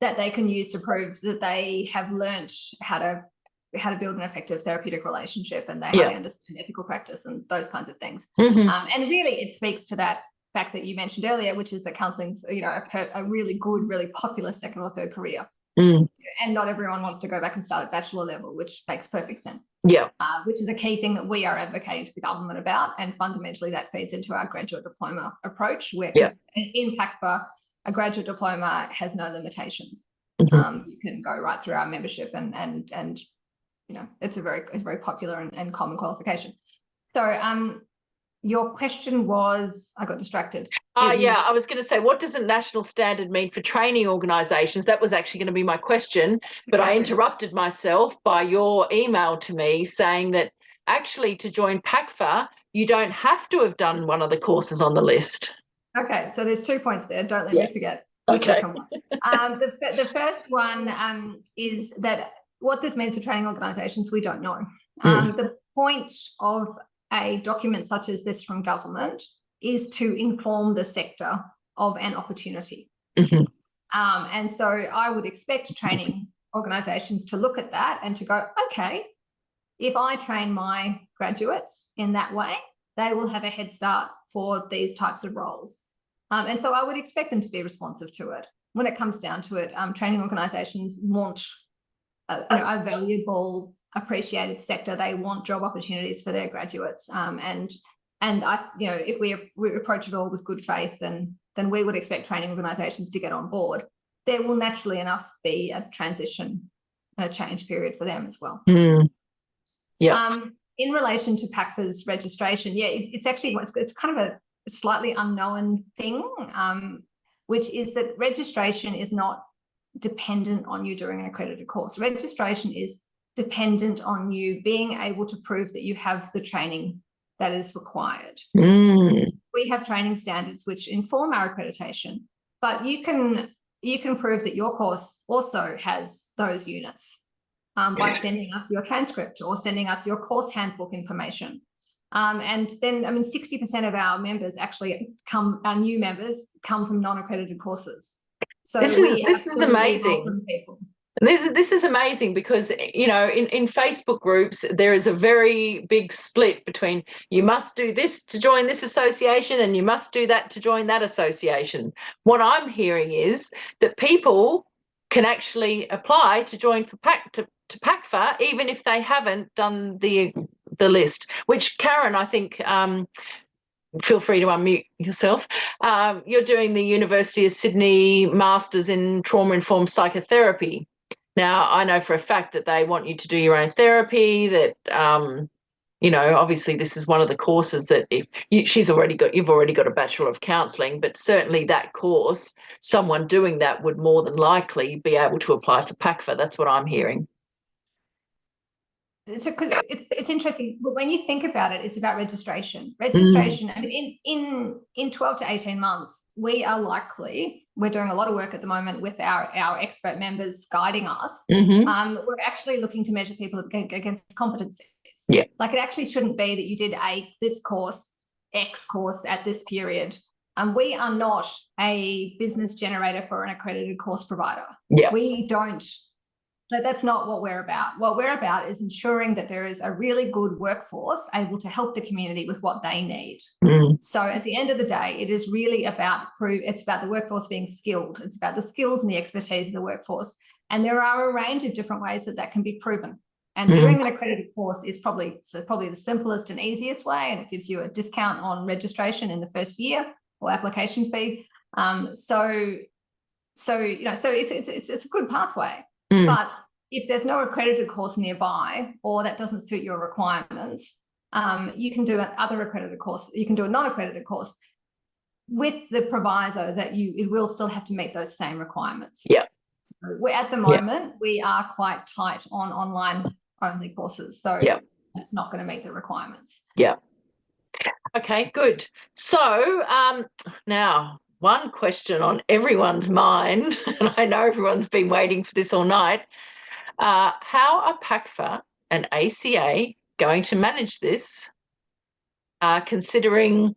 they can use to prove that they have learnt how to build an effective therapeutic relationship, and they highly understand ethical practice and those kinds of things. And really, it speaks to that fact that you mentioned earlier, which is that counselling's a really good, really popular second or third career. And not everyone wants to go back and start at bachelor level, which makes perfect sense. Which is a key thing that we are advocating to the government about, and fundamentally that feeds into our graduate diploma approach, where in PACFA, a graduate diploma has no limitations. You can go right through our membership, and it's a very popular and common qualification. So your question was, I got distracted. I was going to say, what does a national standard mean for training organisations? That was actually going to be my question, but I interrupted myself by your email to me saying that actually to join PACFA, you don't have to have done one of the courses on the list. Okay, so there's 2 points there. Don't let me forget the second one. The first one is that what this means for training organisations, we don't know. The point of a document such as this from government is to inform the sector of an opportunity. And so I would expect training organisations to look at that and to go, okay, if I train my graduates in that way, they will have a head start for these types of roles. And so I would expect them to be responsive to it. When it comes down to it, training organisations want a valuable, appreciated sector. They want job opportunities for their graduates. And I, if we approach it all with good faith, then we would expect training organisations to get on board. There will naturally enough be a transition and a change period for them as well. In relation to PACFA's registration, it's actually it's kind of a slightly unknown thing, which is that registration is not dependent on you doing an accredited course. Registration is dependent on you being able to prove that you have the training that is required. We have training standards which inform our accreditation, but you can prove that your course also has those units by sending us your transcript or sending us your course handbook information. And then, 60% of our members our new members come from non-accredited courses. So this is amazing. This is amazing because, in Facebook groups, there is a very big split between you must do this to join this association and you must do that to join that association. What I'm hearing is that people can actually apply to join to PACFA even if they haven't done the list, which Karen, I think, feel free to unmute yourself. You're doing the University of Sydney Masters in Trauma-Informed Psychotherapy. Now, I know for a fact that they want you to do your own therapy, that, obviously this is one of the courses that you've already got a Bachelor of Counselling, but certainly that course, someone doing that would more than likely be able to apply for PACFA. That's what I'm hearing. It's interesting, but when you think about it, it's about registration. I mean, in 12 to 18 months, we're doing a lot of work at the moment with our expert members guiding us. We're actually looking to measure people against competencies. Yeah. Like, it actually shouldn't be that you did this course, X course at this period. We are not a business generator for an accredited course provider. Yeah. We don't. That's not what we're about. What we're about is ensuring that there is a really good workforce able to help the community with what they need. So at the end of the day, it is really about the workforce being skilled. It's about the skills and the expertise of the workforce. And there are a range of different ways that can be proven. And doing an accredited course is probably the simplest and easiest way, and it gives you a discount on registration in the first year or application fee. So it's a good pathway. But if there's no accredited course nearby, or that doesn't suit your requirements, you can do another accredited course. You can do a non-accredited course with the proviso that it will still have to meet those same requirements. Yeah. At the moment, we are quite tight on online only courses. So that's not going to meet the requirements. Yeah. Okay, good. So now, one question on everyone's mind, and I know everyone's been waiting for this all night. How are PACFA and ACA going to manage this, considering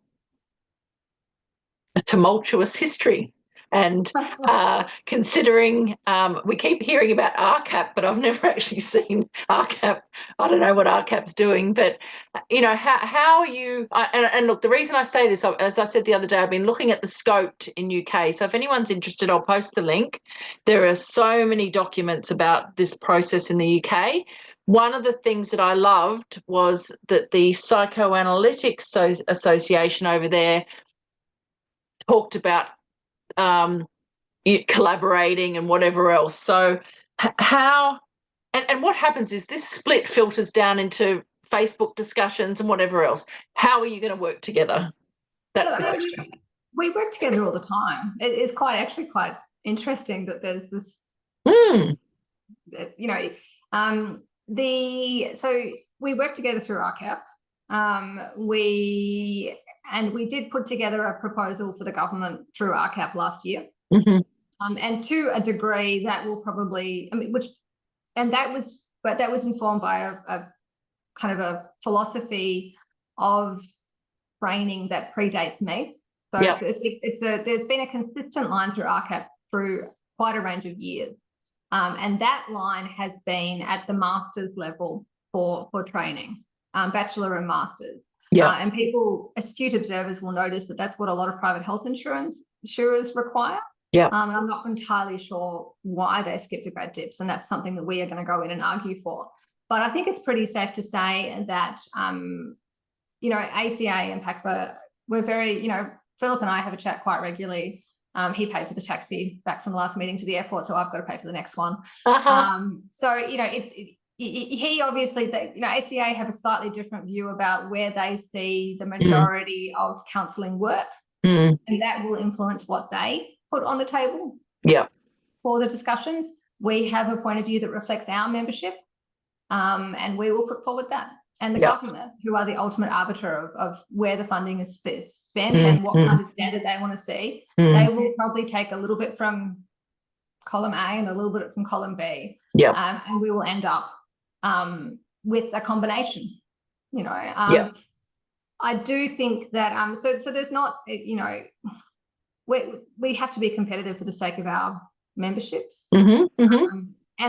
a tumultuous history? And considering we keep hearing about RCAP, but I've never actually seen RCAP. I don't know what RCAP's doing, but, how are you? And look, the reason I say this, as I said the other day, I've been looking at the Scoped in UK. So if anyone's interested, I'll post the link. There are so many documents about this process in the UK. One of the things that I loved was that the Psychoanalytics Association over there talked about collaborating and whatever else. So how and what happens is this split filters down into Facebook discussions and whatever else. How are you going to work together? That's the question. We work together all the time. It is quite interesting that there's this so we work together through RCAP. We did put together a proposal for the government through RCAP last year. And to a degree that will probably, that was informed by a kind of a philosophy of training that predates me. So there's been a consistent line through RCAP through quite a range of years. And that line has been at the master's level for training, bachelor and masters. And astute observers will notice that that's what a lot of private health insurers require. And I'm not entirely sure why they skipped the grad dips, and that's something that we are going to go in and argue for. But I think it's pretty safe to say that, ACA and PACFA, we're very, Philip and I have a chat quite regularly. He paid for the taxi back from the last meeting to the airport, so I've got to pay for the next one. He obviously, ACA have a slightly different view about where they see the majority of counselling work, and that will influence what they put on the table for the discussions. We have a point of view that reflects our membership, and we will put forward that. And the government, who are the ultimate arbiter of where the funding is spent and what kind of standard they want to see, they will probably take a little bit from column A and a little bit from column B, and we will end up with a combination. I do think that so there's not, we have to be competitive for the sake of our memberships, and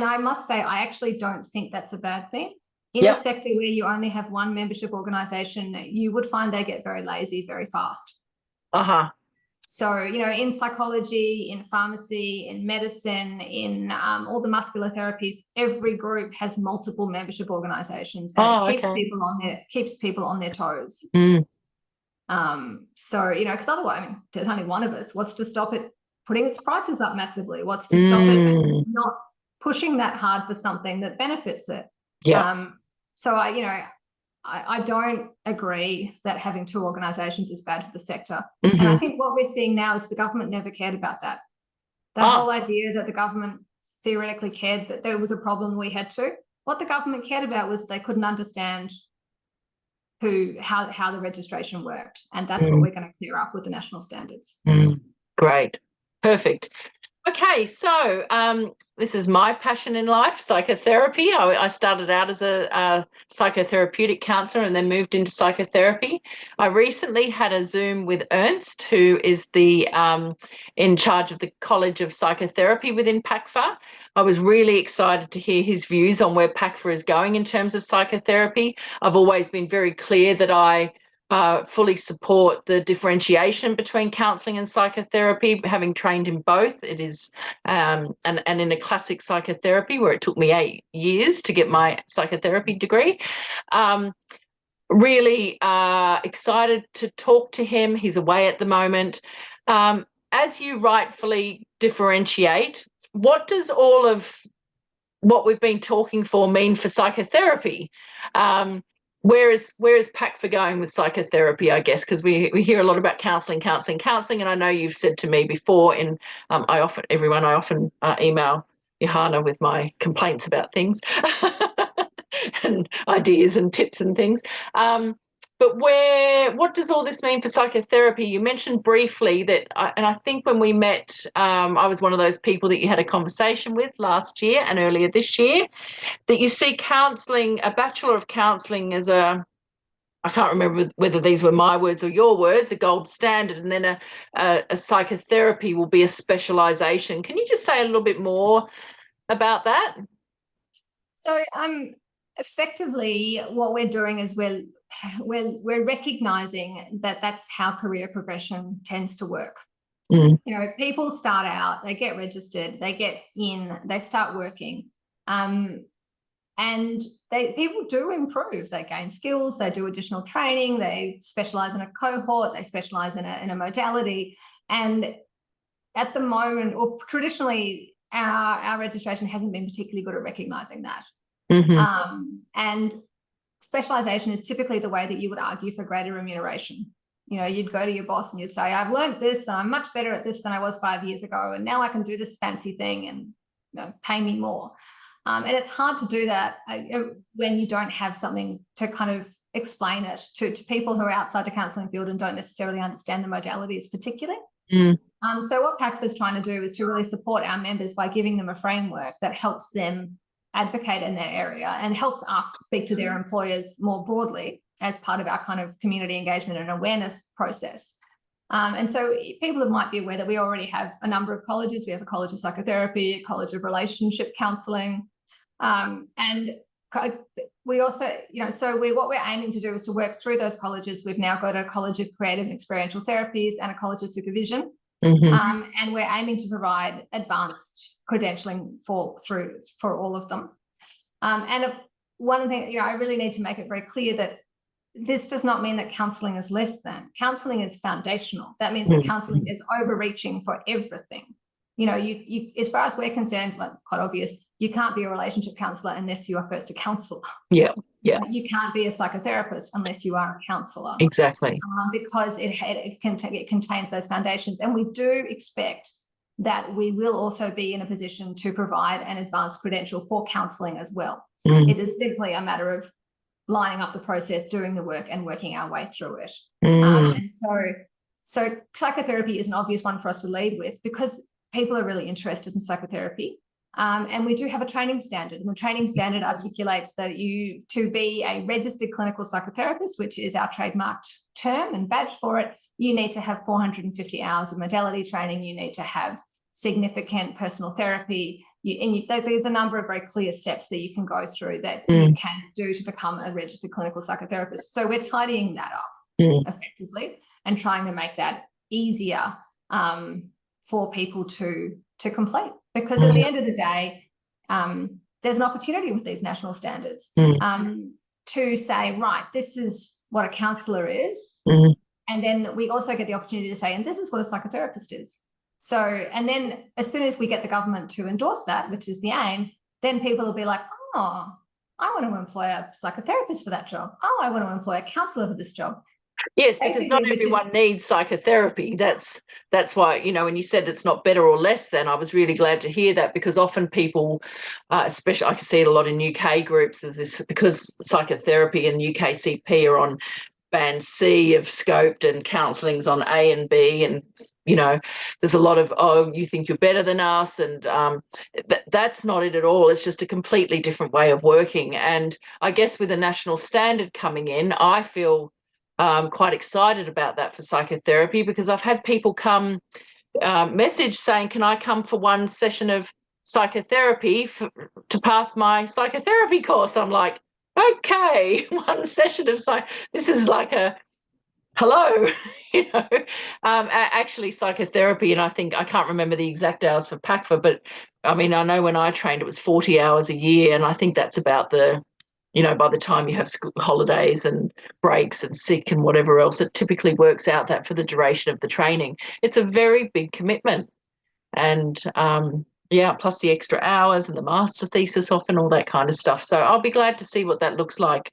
I must say, I actually don't think that's a bad thing. In Yep. a sector where you only have one membership organisation, you would find they get very lazy very fast. Uh-huh. So, in psychology, in pharmacy, in medicine, in all the muscular therapies, every group has multiple membership organisations, and it keeps people on their toes. Mm. So, because otherwise, there's only one of us. What's to stop it putting its prices up massively? What's to stop it not pushing that hard for something that benefits it? Yeah. So I don't agree that having two organisations is bad for the sector. Mm-hmm. And I think what we're seeing now is the government never cared about that. The whole idea that the government theoretically cared that there was a problem we had to. What the government cared about was they couldn't understand how the registration worked. And that's what we're going to clear up with the national standards. Great. Perfect. Okay, so this is my passion in life, psychotherapy. I started out as a psychotherapeutic counsellor and then moved into psychotherapy. I recently had a Zoom with Ernst, who is the in charge of the College of Psychotherapy within PACFA. I was really excited to hear his views on where PACFA is going in terms of psychotherapy. I've always been very clear that I fully support the differentiation between counselling and psychotherapy, having trained in both. It is, and in a classic psychotherapy where it took me 8 years to get my psychotherapy degree. Really excited to talk to him. He's away at the moment. As you rightfully differentiate, what does all of what we've been talking for mean for psychotherapy? Where is PACFA going with psychotherapy, I guess, because we hear a lot about counselling, and I know you've said to me before, and I often email Johanna with my complaints about things and ideas and tips and things. But what does all this mean for psychotherapy? You mentioned briefly that, and I think when we met, I was one of those people that you had a conversation with last year and earlier this year, that you see counselling, a Bachelor of Counselling as I can't remember whether these were my words or your words, a gold standard, and then a psychotherapy will be a specialisation. Can you just say a little bit more about that? So effectively what we're doing is we're recognising that that's how career progression tends to work. People start out, they get registered, they get in, they start working, and people do improve. They gain skills, they do additional training, they specialise in a cohort, they specialise in a modality. And at the moment, or traditionally, our registration hasn't been particularly good at recognising that. And specialisation is typically the way that you would argue for greater remuneration. You'd go to your boss and you'd say, I've learned this and I'm much better at this than I was 5 years ago, and now I can do this fancy thing and pay me more. And it's hard to do that when you don't have something to kind of explain it to people who are outside the counselling field and don't necessarily understand the modalities particularly. So what PACFA is trying to do is to really support our members by giving them a framework that helps them advocate in their area and helps us speak to their employers more broadly as part of our kind of community engagement and awareness process. And so people might be aware that we already have a number of colleges. We have a College of Psychotherapy, a College of Relationship Counselling, and we also, what we're aiming to do is to work through those colleges. We've now got a College of Creative and Experiential Therapies and a College of Supervision. And we're aiming to provide advanced credentialing for all of them. And one thing, I really need to make it very clear that this does not mean that counselling is less than. Counselling is foundational. That means that counselling is overreaching for everything. You as far as we're concerned, well, it's quite obvious, you can't be a relationship counsellor unless you are first a counsellor. Yeah. You can't be a psychotherapist unless you are a counsellor. Exactly. Because it contains those foundations. And we do expect that we will also be in a position to provide an advanced credential for counselling as well. It is simply a matter of lining up the process, doing the work and working our way through it. And so psychotherapy is an obvious one for us to lead with because people are really interested in psychotherapy. And we do have a training standard, and the training standard articulates that to be a registered clinical psychotherapist, which is our trademarked term and badge for it, you need to have 450 hours of modality training. You need to have significant personal therapy. There's a number of very clear steps that you can go through that you can do to become a registered clinical psychotherapist. So we're tidying that up effectively and trying to make that easier for people to complete. Because at the end of the day, there's an opportunity with these national standards to say, right, this is what a counsellor is. And then we also get the opportunity to say, and this is what a psychotherapist is. So, and then as soon as we get the government to endorse that, which is the aim, then people will be like, oh, I want to employ a psychotherapist for that job. Oh, I want to employ a counsellor for this job. Yes, because not everyone needs psychotherapy. That's why, you know, when you said it's not better or less than, I was really glad to hear that, because often people, especially I can see it a lot in UK groups, is this because psychotherapy and UKCP are on band C of scoped and counselling's on A and B, and, you know, there's a lot of, oh, you think you're better than us, and that's not it at all. It's just a completely different way of working. And I guess with the national standard coming in, I feel quite excited about that for psychotherapy, because I've had people come message saying, can I come for one session of psychotherapy to pass my psychotherapy course? I'm like, okay, one session of this is like a hello, you know. Actually psychotherapy, and I think, I can't remember the exact hours for PACFA, but I mean, I know when I trained it was 40 hours a year, and I think that's about the, you know, by the time you have school holidays and breaks and sick and whatever else, it typically works out that for the duration of the training. It's a very big commitment. And yeah, plus the extra hours and the master thesis often, all that kind of stuff. So I'll be glad to see what that looks like.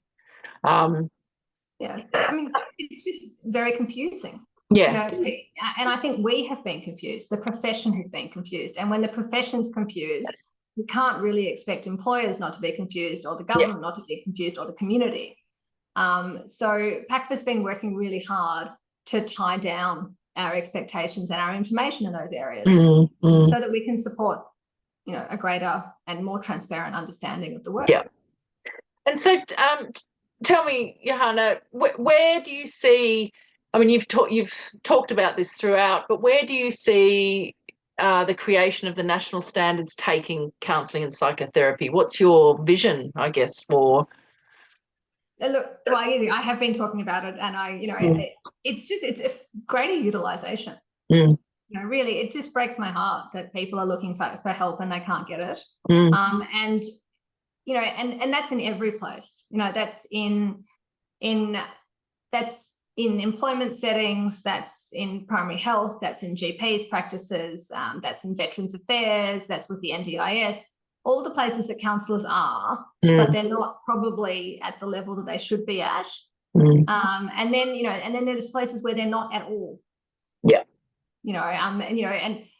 Yeah, I mean, it's just very confusing. Yeah. You know, and I think we have been confused. The profession has been confused. And when the profession's confused, you can't really expect employers not to be confused, or the government not to be confused, or the community. So PACFA's been working really hard to tie down our expectations and our information in those areas so that we can support, you know, a greater and more transparent understanding of the work. Yeah. And so tell me, Johanna, where do you see, I mean, you've talked about this throughout, but where do you see the creation of the national standards taking counselling and psychotherapy? What's your vision, I guess, for? Look, well, I have been talking about it, and you know, it's a greater utilisation. You know, really, it just breaks my heart that people are looking for help and they can't get it. And you know, and that's in every place. You know, that's in employment settings, that's in primary health, that's in GPs practices, that's in Veterans Affairs, that's with the NDIS, all the places that counsellors are, but they're not probably at the level that they should be at. And then, you know, and then there's places where they're not at all. Yeah. You know, and you know,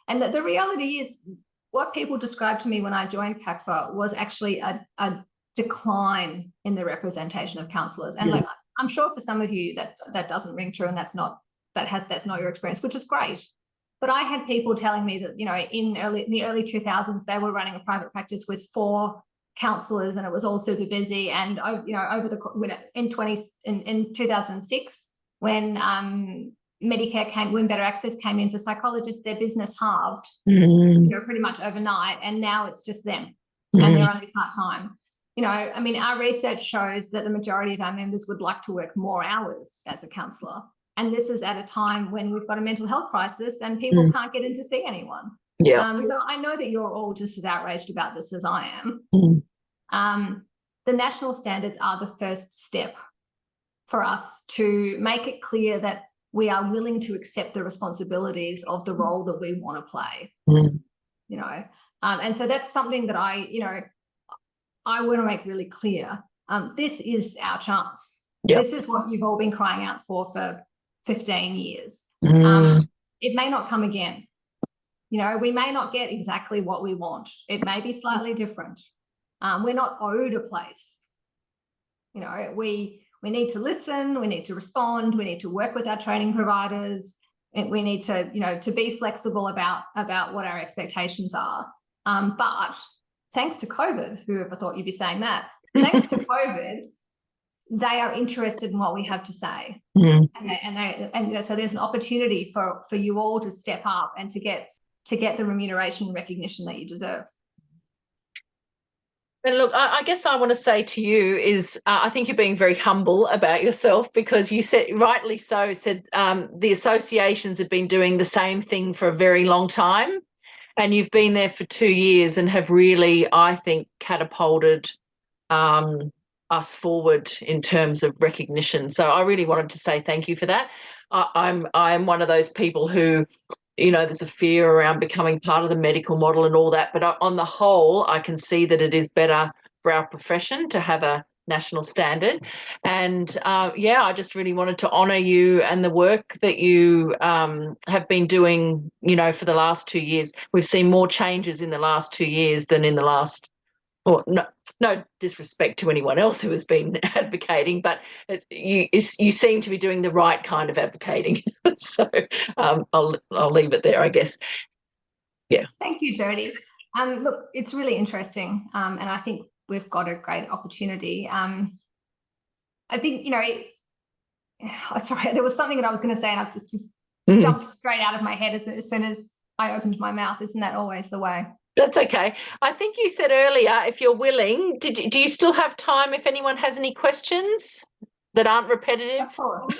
and the reality is, what people described to me when I joined PACFA was actually a decline in the representation of counsellors. And like, I'm sure for some of you that doesn't ring true, and that's not your experience, which is great. But I had people telling me that, you know, in the early 2000s, they were running a private practice with 4 counsellors, and it was all super busy. And you know, in 2006, when Medicare when Better Access came in for psychologists, their business halved, you know, pretty much overnight, and now it's just them, and they're only part-time. You know, I mean, our research shows that the majority of our members would like to work more hours as a counsellor, and this is at a time when we've got a mental health crisis and people can't get in to see anyone. So I know that you're all just as outraged about this as I am. The national standards are the first step for us to make it clear that we are willing to accept the responsibilities of the role that we want to play. You know, and so that's something that I want to make really clear. This is our chance. This is what you've all been crying out for 15 years. It may not come again. You know, we may not get exactly what we want. It may be slightly different. We're not owed a place. You know, we need to listen, we need to respond, we need to work with our training providers, and we need to, you know, to be flexible about what our expectations are. But thanks to COVID, whoever thought you'd be saying that, thanks to COVID, they are interested in what we have to say. And you know, so there's an opportunity for you all to step up and to get to get the remuneration and recognition that you deserve. And look, I guess I want to say to you is I think you're being very humble about yourself, because you said, rightly so, said the associations have been doing the same thing for a very long time, and you've been there for 2 years and have really, I think, catapulted us forward in terms of recognition. So I really wanted to say thank you for that. I'm one of those people who, there's a fear around becoming part of the medical model and all that, but on the whole, I can see that it is better for our profession to have a national standard. And I just really wanted to honour you and the work that you have been doing, for the last 2 years. We've seen more changes in the last 2 years than in the last, or no disrespect to anyone else who has been advocating, but you seem to be doing the right kind of advocating. So I'll leave it there, I guess. Yeah. Thank you, Jodie. Look, it's really interesting, and I think we've got a great opportunity. I think, sorry, there was something that I was going to say and I've just jumped straight out of my head as soon as I opened my mouth. Isn't that always the way? That's okay. I think you said earlier, if you're willing, do you still have time if anyone has any questions that aren't repetitive? Of course.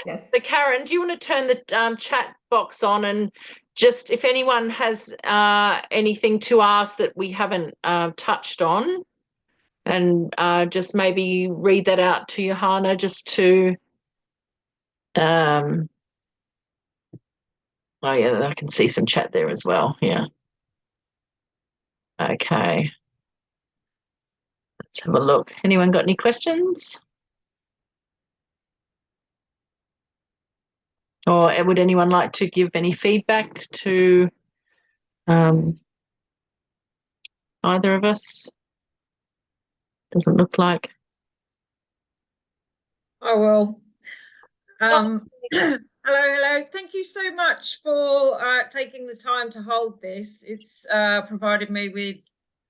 Yes. So Karen, do you want to turn the chat box on, and just if anyone has anything to ask that we haven't touched on, and just maybe read that out to Johanna, just to oh yeah, I can see some chat there as well. Yeah. Okay. Let's have a look. Anyone got any questions? Or would anyone like to give any feedback to either of us? Doesn't look like. Oh, well. Hello. Thank you so much for taking the time to hold this. It's provided me with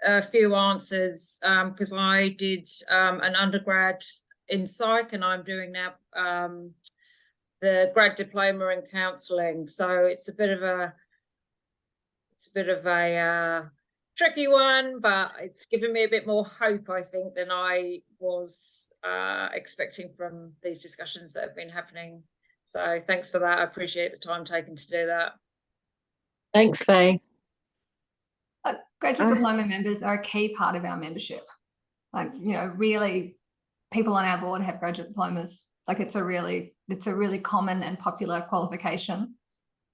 a few answers, because I did an undergrad in psych, and I'm doing now the grad diploma in counselling. So it's a bit of a tricky one, but it's given me a bit more hope, I think, than I was expecting from these discussions that have been happening. So thanks for that. I appreciate the time taken to do that. Thanks, Faye. Graduate diploma members are a key part of our membership. Like, really, people on our board have graduate diplomas. Like, it's a really common and popular qualification.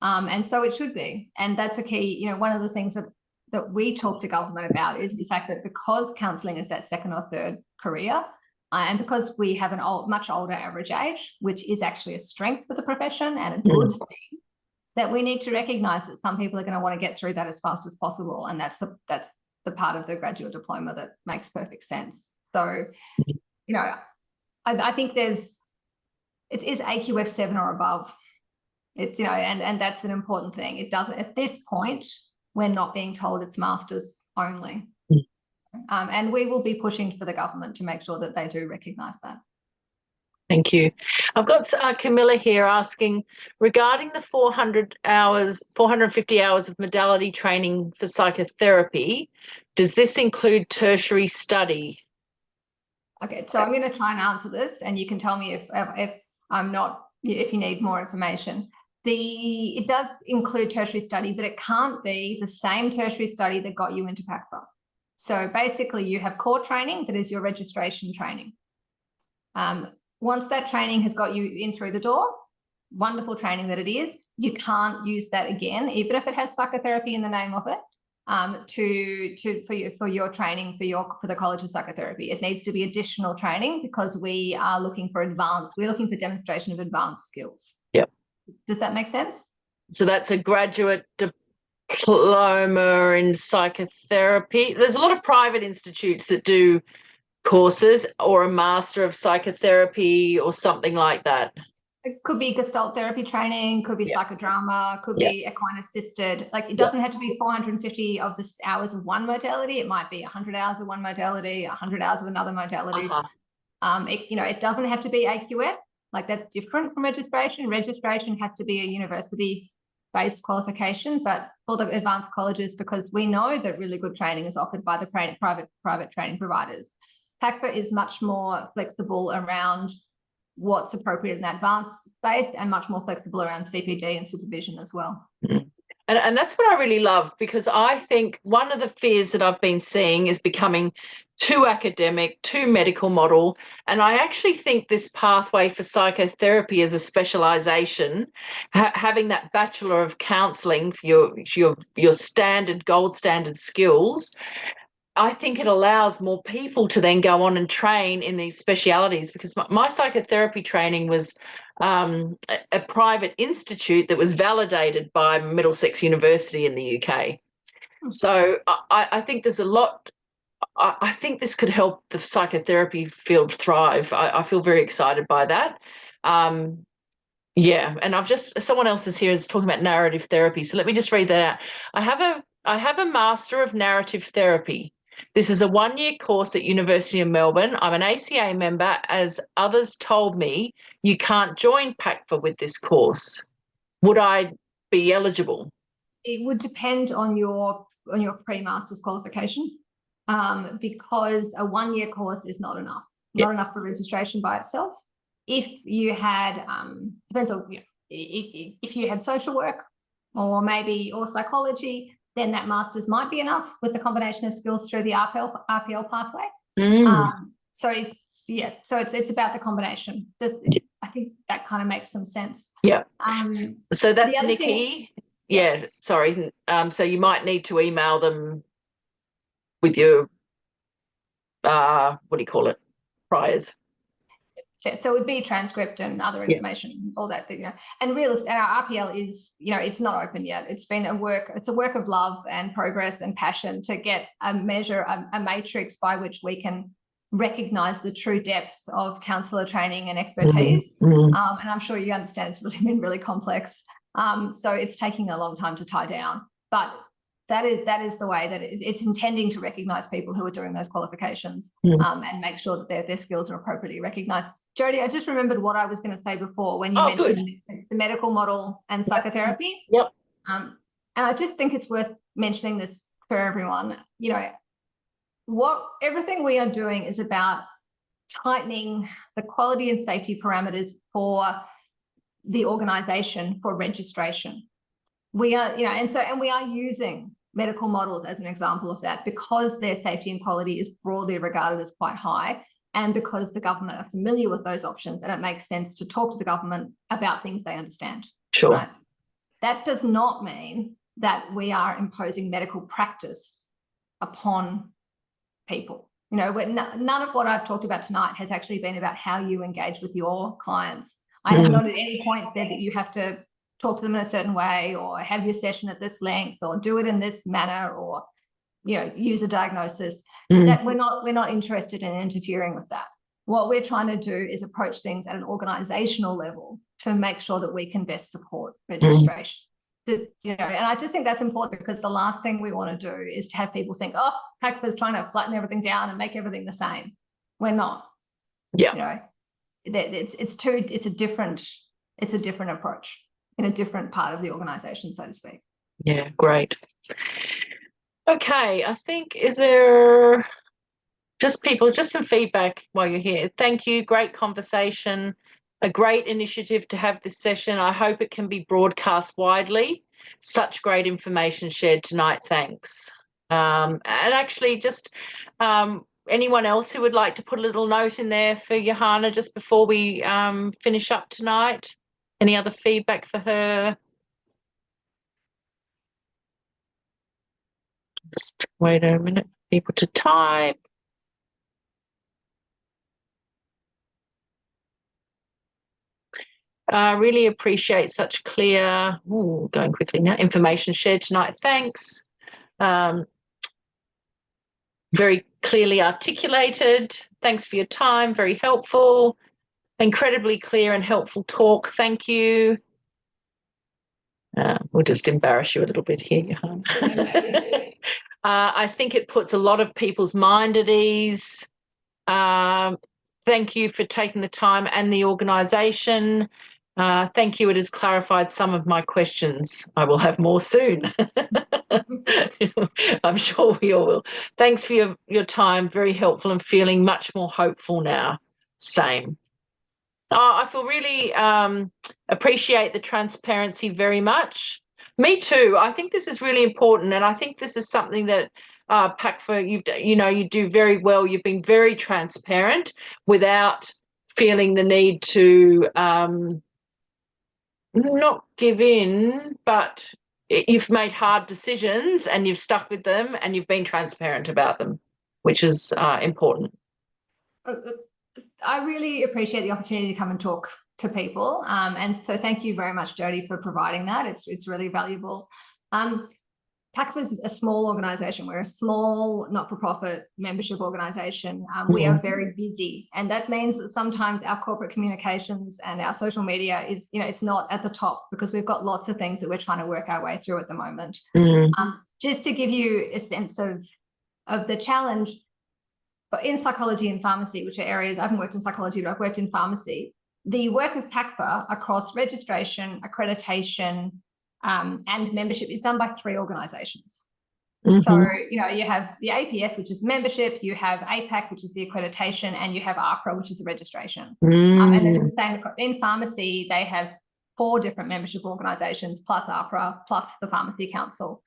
And so it should be. And that's a key, one of the things that we talk to government about is the fact that because counselling is that second or third career, and because we have much older average age, which is actually a strength for the profession and a good thing, that we need to recognise that some people are going to want to get through that as fast as possible, and that's the part of the graduate diploma that makes perfect sense. So, I think it is AQF 7 or above. It's and that's an important thing. It doesn't, at this point, we're not being told it's masters only. And we will be pushing for the government to make sure that they do recognise that. Thank you. I've got Camilla here asking, regarding the 450 hours of modality training for psychotherapy, does this include tertiary study? Okay, so I'm going to try and answer this, and you can tell me if you need more information. It does include tertiary study, but it can't be the same tertiary study that got you into PACFA. So basically, you have core training that is your registration training. Once that training has got you in through the door, wonderful training that it is, you can't use that again, even if it has psychotherapy in the name of it, for your training for the College of Psychotherapy. It needs to be additional training because we are looking for demonstration of advanced skills. Yep. Does that make sense? So that's a graduate diploma in psychotherapy. There's a lot of private institutes that do courses, or a master of psychotherapy or something like that. It could be Gestalt therapy training, could be psychodrama, could be equine assisted. Like, it doesn't have to be 450 of the hours of one modality. It might be 100 hours of one modality, 100 hours of another modality. It doesn't have to be AQF. Like, that's different from registration. Registration has to be a university based qualification, but for the advanced colleges, because we know that really good training is offered by the private training providers. PACFA is much more flexible around what's appropriate in that advanced space and much more flexible around CPD and supervision as well. Mm. And that's what I really love, because I think one of the fears that I've been seeing is becoming too academic, too medical model. And I actually think this pathway for psychotherapy as a specialisation, having that Bachelor of Counselling for your standard, gold standard skills, I think it allows more people to then go on and train in these specialities, because my psychotherapy training was a private institute that was validated by Middlesex University in the UK. So I think there's a lot. I think this could help the psychotherapy field thrive. I feel very excited by that. Yeah, and someone else is talking about narrative therapy. So let me just read that out. I have a Master of Narrative Therapy. This is a 1-year course at University of Melbourne. I'm an ACA member. As others told me, you can't join PACFA with this course. Would I be eligible? It would depend on your pre-master's qualification, because a 1-year course is not enough. Not enough for registration by itself. If you had, depends on, if you had social work or psychology, then that master's might be enough with the combination of skills through the RPL pathway. So it's about the combination. I think that kind of makes some sense. Yeah. So that's Nikki. Sorry. So you might need to email them with your what do you call it? Priors. So it would be transcript and other information, all that, and our RPL is, it's not open yet. It's been a work of love and progress and passion to get a matrix by which we can recognise the true depth of counsellor training and expertise. And I'm sure you understand it's really been really complex. So it's taking a long time to tie down, but that is the way that it's intending to recognise people who are doing those qualifications, and make sure that their skills are appropriately recognised. Jodie, I just remembered what I was going to say before when you mentioned the medical model and psychotherapy. Yep. And I just think it's worth mentioning this for everyone. Everything we are doing is about tightening the quality and safety parameters for the organisation for registration. We are, and we are using medical models as an example of that, because their safety and quality is broadly regarded as quite high, and because the government are familiar with those options, and it makes sense to talk to the government about things they understand. Sure. Right? That does not mean that we are imposing medical practice upon people. None of what I've talked about tonight has actually been about how you engage with your clients. I have not at any point said that you have to talk to them in a certain way, or have your session at this length, or do it in this manner, or use a diagnosis. That we're not interested in interfering with that. What we're trying to do is approach things at an organizational level to make sure that we can best support registration. And I just think that's important, because the last thing we want to do is to have people think, oh, PACFA is trying to flatten everything down and make everything the same. We're not. It's a different approach in a different part of the organization, so to speak. Yeah, great. Okay, I think, is there just some feedback while you're here? Thank you, great conversation, a great initiative to have this session. I hope it can be broadcast widely. Such great information shared tonight, thanks. And actually, just anyone else who would like to put a little note in there for Johanna just before we finish up tonight? Any other feedback for her? Just wait a minute for people to type. Really appreciate such clear, going quickly now, information shared tonight. Thanks. Very clearly articulated. Thanks for your time. Very helpful. Incredibly clear and helpful talk. Thank you. We'll just embarrass you a little bit here, Johanna. I think it puts a lot of people's mind at ease. Thank you for taking the time, and the organisation. Thank you. It has clarified some of my questions. I will have more soon. I'm sure we all will. Thanks for your time. Very helpful and feeling much more hopeful now. Same. I feel really appreciate the transparency very much. Me too. I think this is really important, and I think this is something that PACFA, you do very well. You've been very transparent without feeling the need to not give in, but you've made hard decisions and you've stuck with them and you've been transparent about them, which is important. I really appreciate the opportunity to come and talk to people. And so thank you very much, Jodie, for providing that. It's really valuable. PACFA is a small organisation. We're a small not-for-profit membership organisation. We are very busy, and that means that sometimes our corporate communications and our social media is, it's not at the top because we've got lots of things that we're trying to work our way through at the moment. Just to give you a sense of the challenge, but in psychology and pharmacy, which are areas, I haven't worked in psychology, but I've worked in pharmacy, the work of PACFA across registration, accreditation, and membership is done by 3 organisations. So, you have the APS, which is membership, you have APAC, which is the accreditation, and you have AHPRA, which is the registration. And it's the same in pharmacy. They have 4 different membership organisations, plus AHPRA, plus the Pharmacy Council.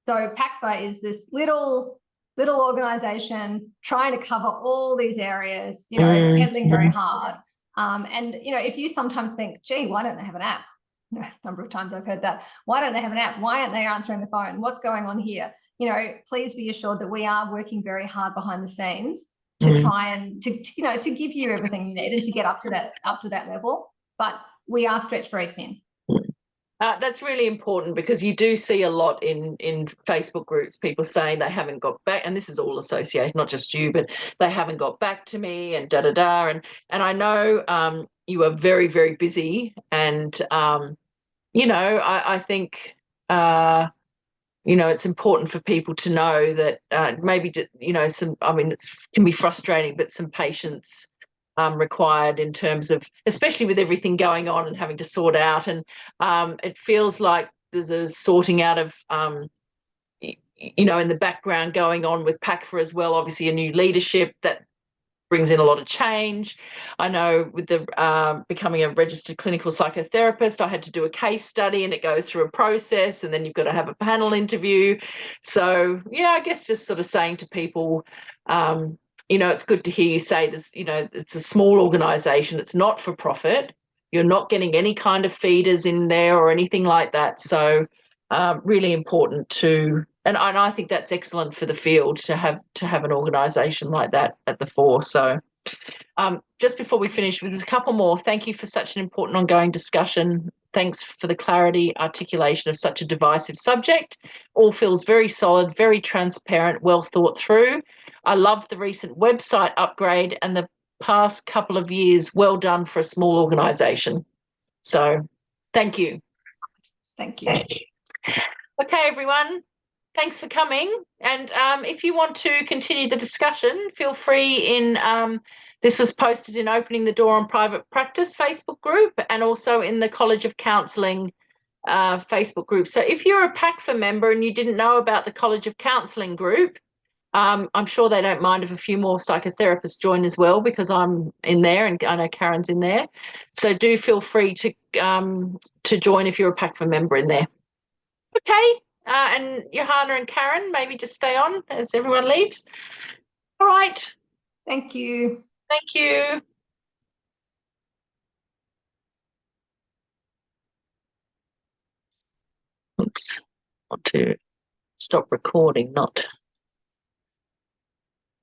So PACFA is this little organisation trying to cover all these areas, pedaling very hard. And, if you sometimes think, gee, why don't they have an app? A number of times I've heard that. Why don't they have an app? Why aren't they answering the phone? What's going on here? Please be assured that we are working very hard behind the scenes to try and to give you everything you need and to get up to that level. But we are stretched very thin. That's really important because you do see a lot in Facebook groups, people saying they haven't got back, and this is all associated, not just you, but they haven't got back to me and da-da-da. And I know you are very, very busy, and I think it's important for people to know that maybe it can be frustrating, but some patience required in terms of, especially with everything going on and having to sort out, and it feels like there's a sorting out of in the background going on with PACFA as well. Obviously a new leadership that brings in a lot of change. I know with the becoming a registered clinical psychotherapist, I had to do a case study, and it goes through a process, and then you've got to have a panel interview. So yeah, I guess just sort of saying to people, it's good to hear you say this, it's a small organisation, it's not for profit, you're not getting any kind of feeders in there or anything like that. So really important to, and I think that's excellent for the field to have an organisation like that at the fore. So just before we finish, there's a couple more. Thank you for such an important ongoing discussion. Thanks for the clarity, articulation of such a divisive subject. All feels very solid, very transparent, well thought through. I love the recent website upgrade and the past couple of years. Well done for a small organisation. So thank you. Thank you. Okay, everyone. Thanks for coming. And if you want to continue the discussion, feel free this was posted in Opening the Door on Private Practice Facebook group, and also in the College of Counselling Facebook group. So if you're a PACFA member and you didn't know about the College of Counselling group, I'm sure they don't mind if a few more psychotherapists join as well, because I'm in there and I know Karen's in there. So do feel free to join if you're a PACFA member in there. Okay. And Johanna and Karen, maybe just stay on as everyone leaves. All right. Thank you. Thank you. Oops. Want to stop recording, not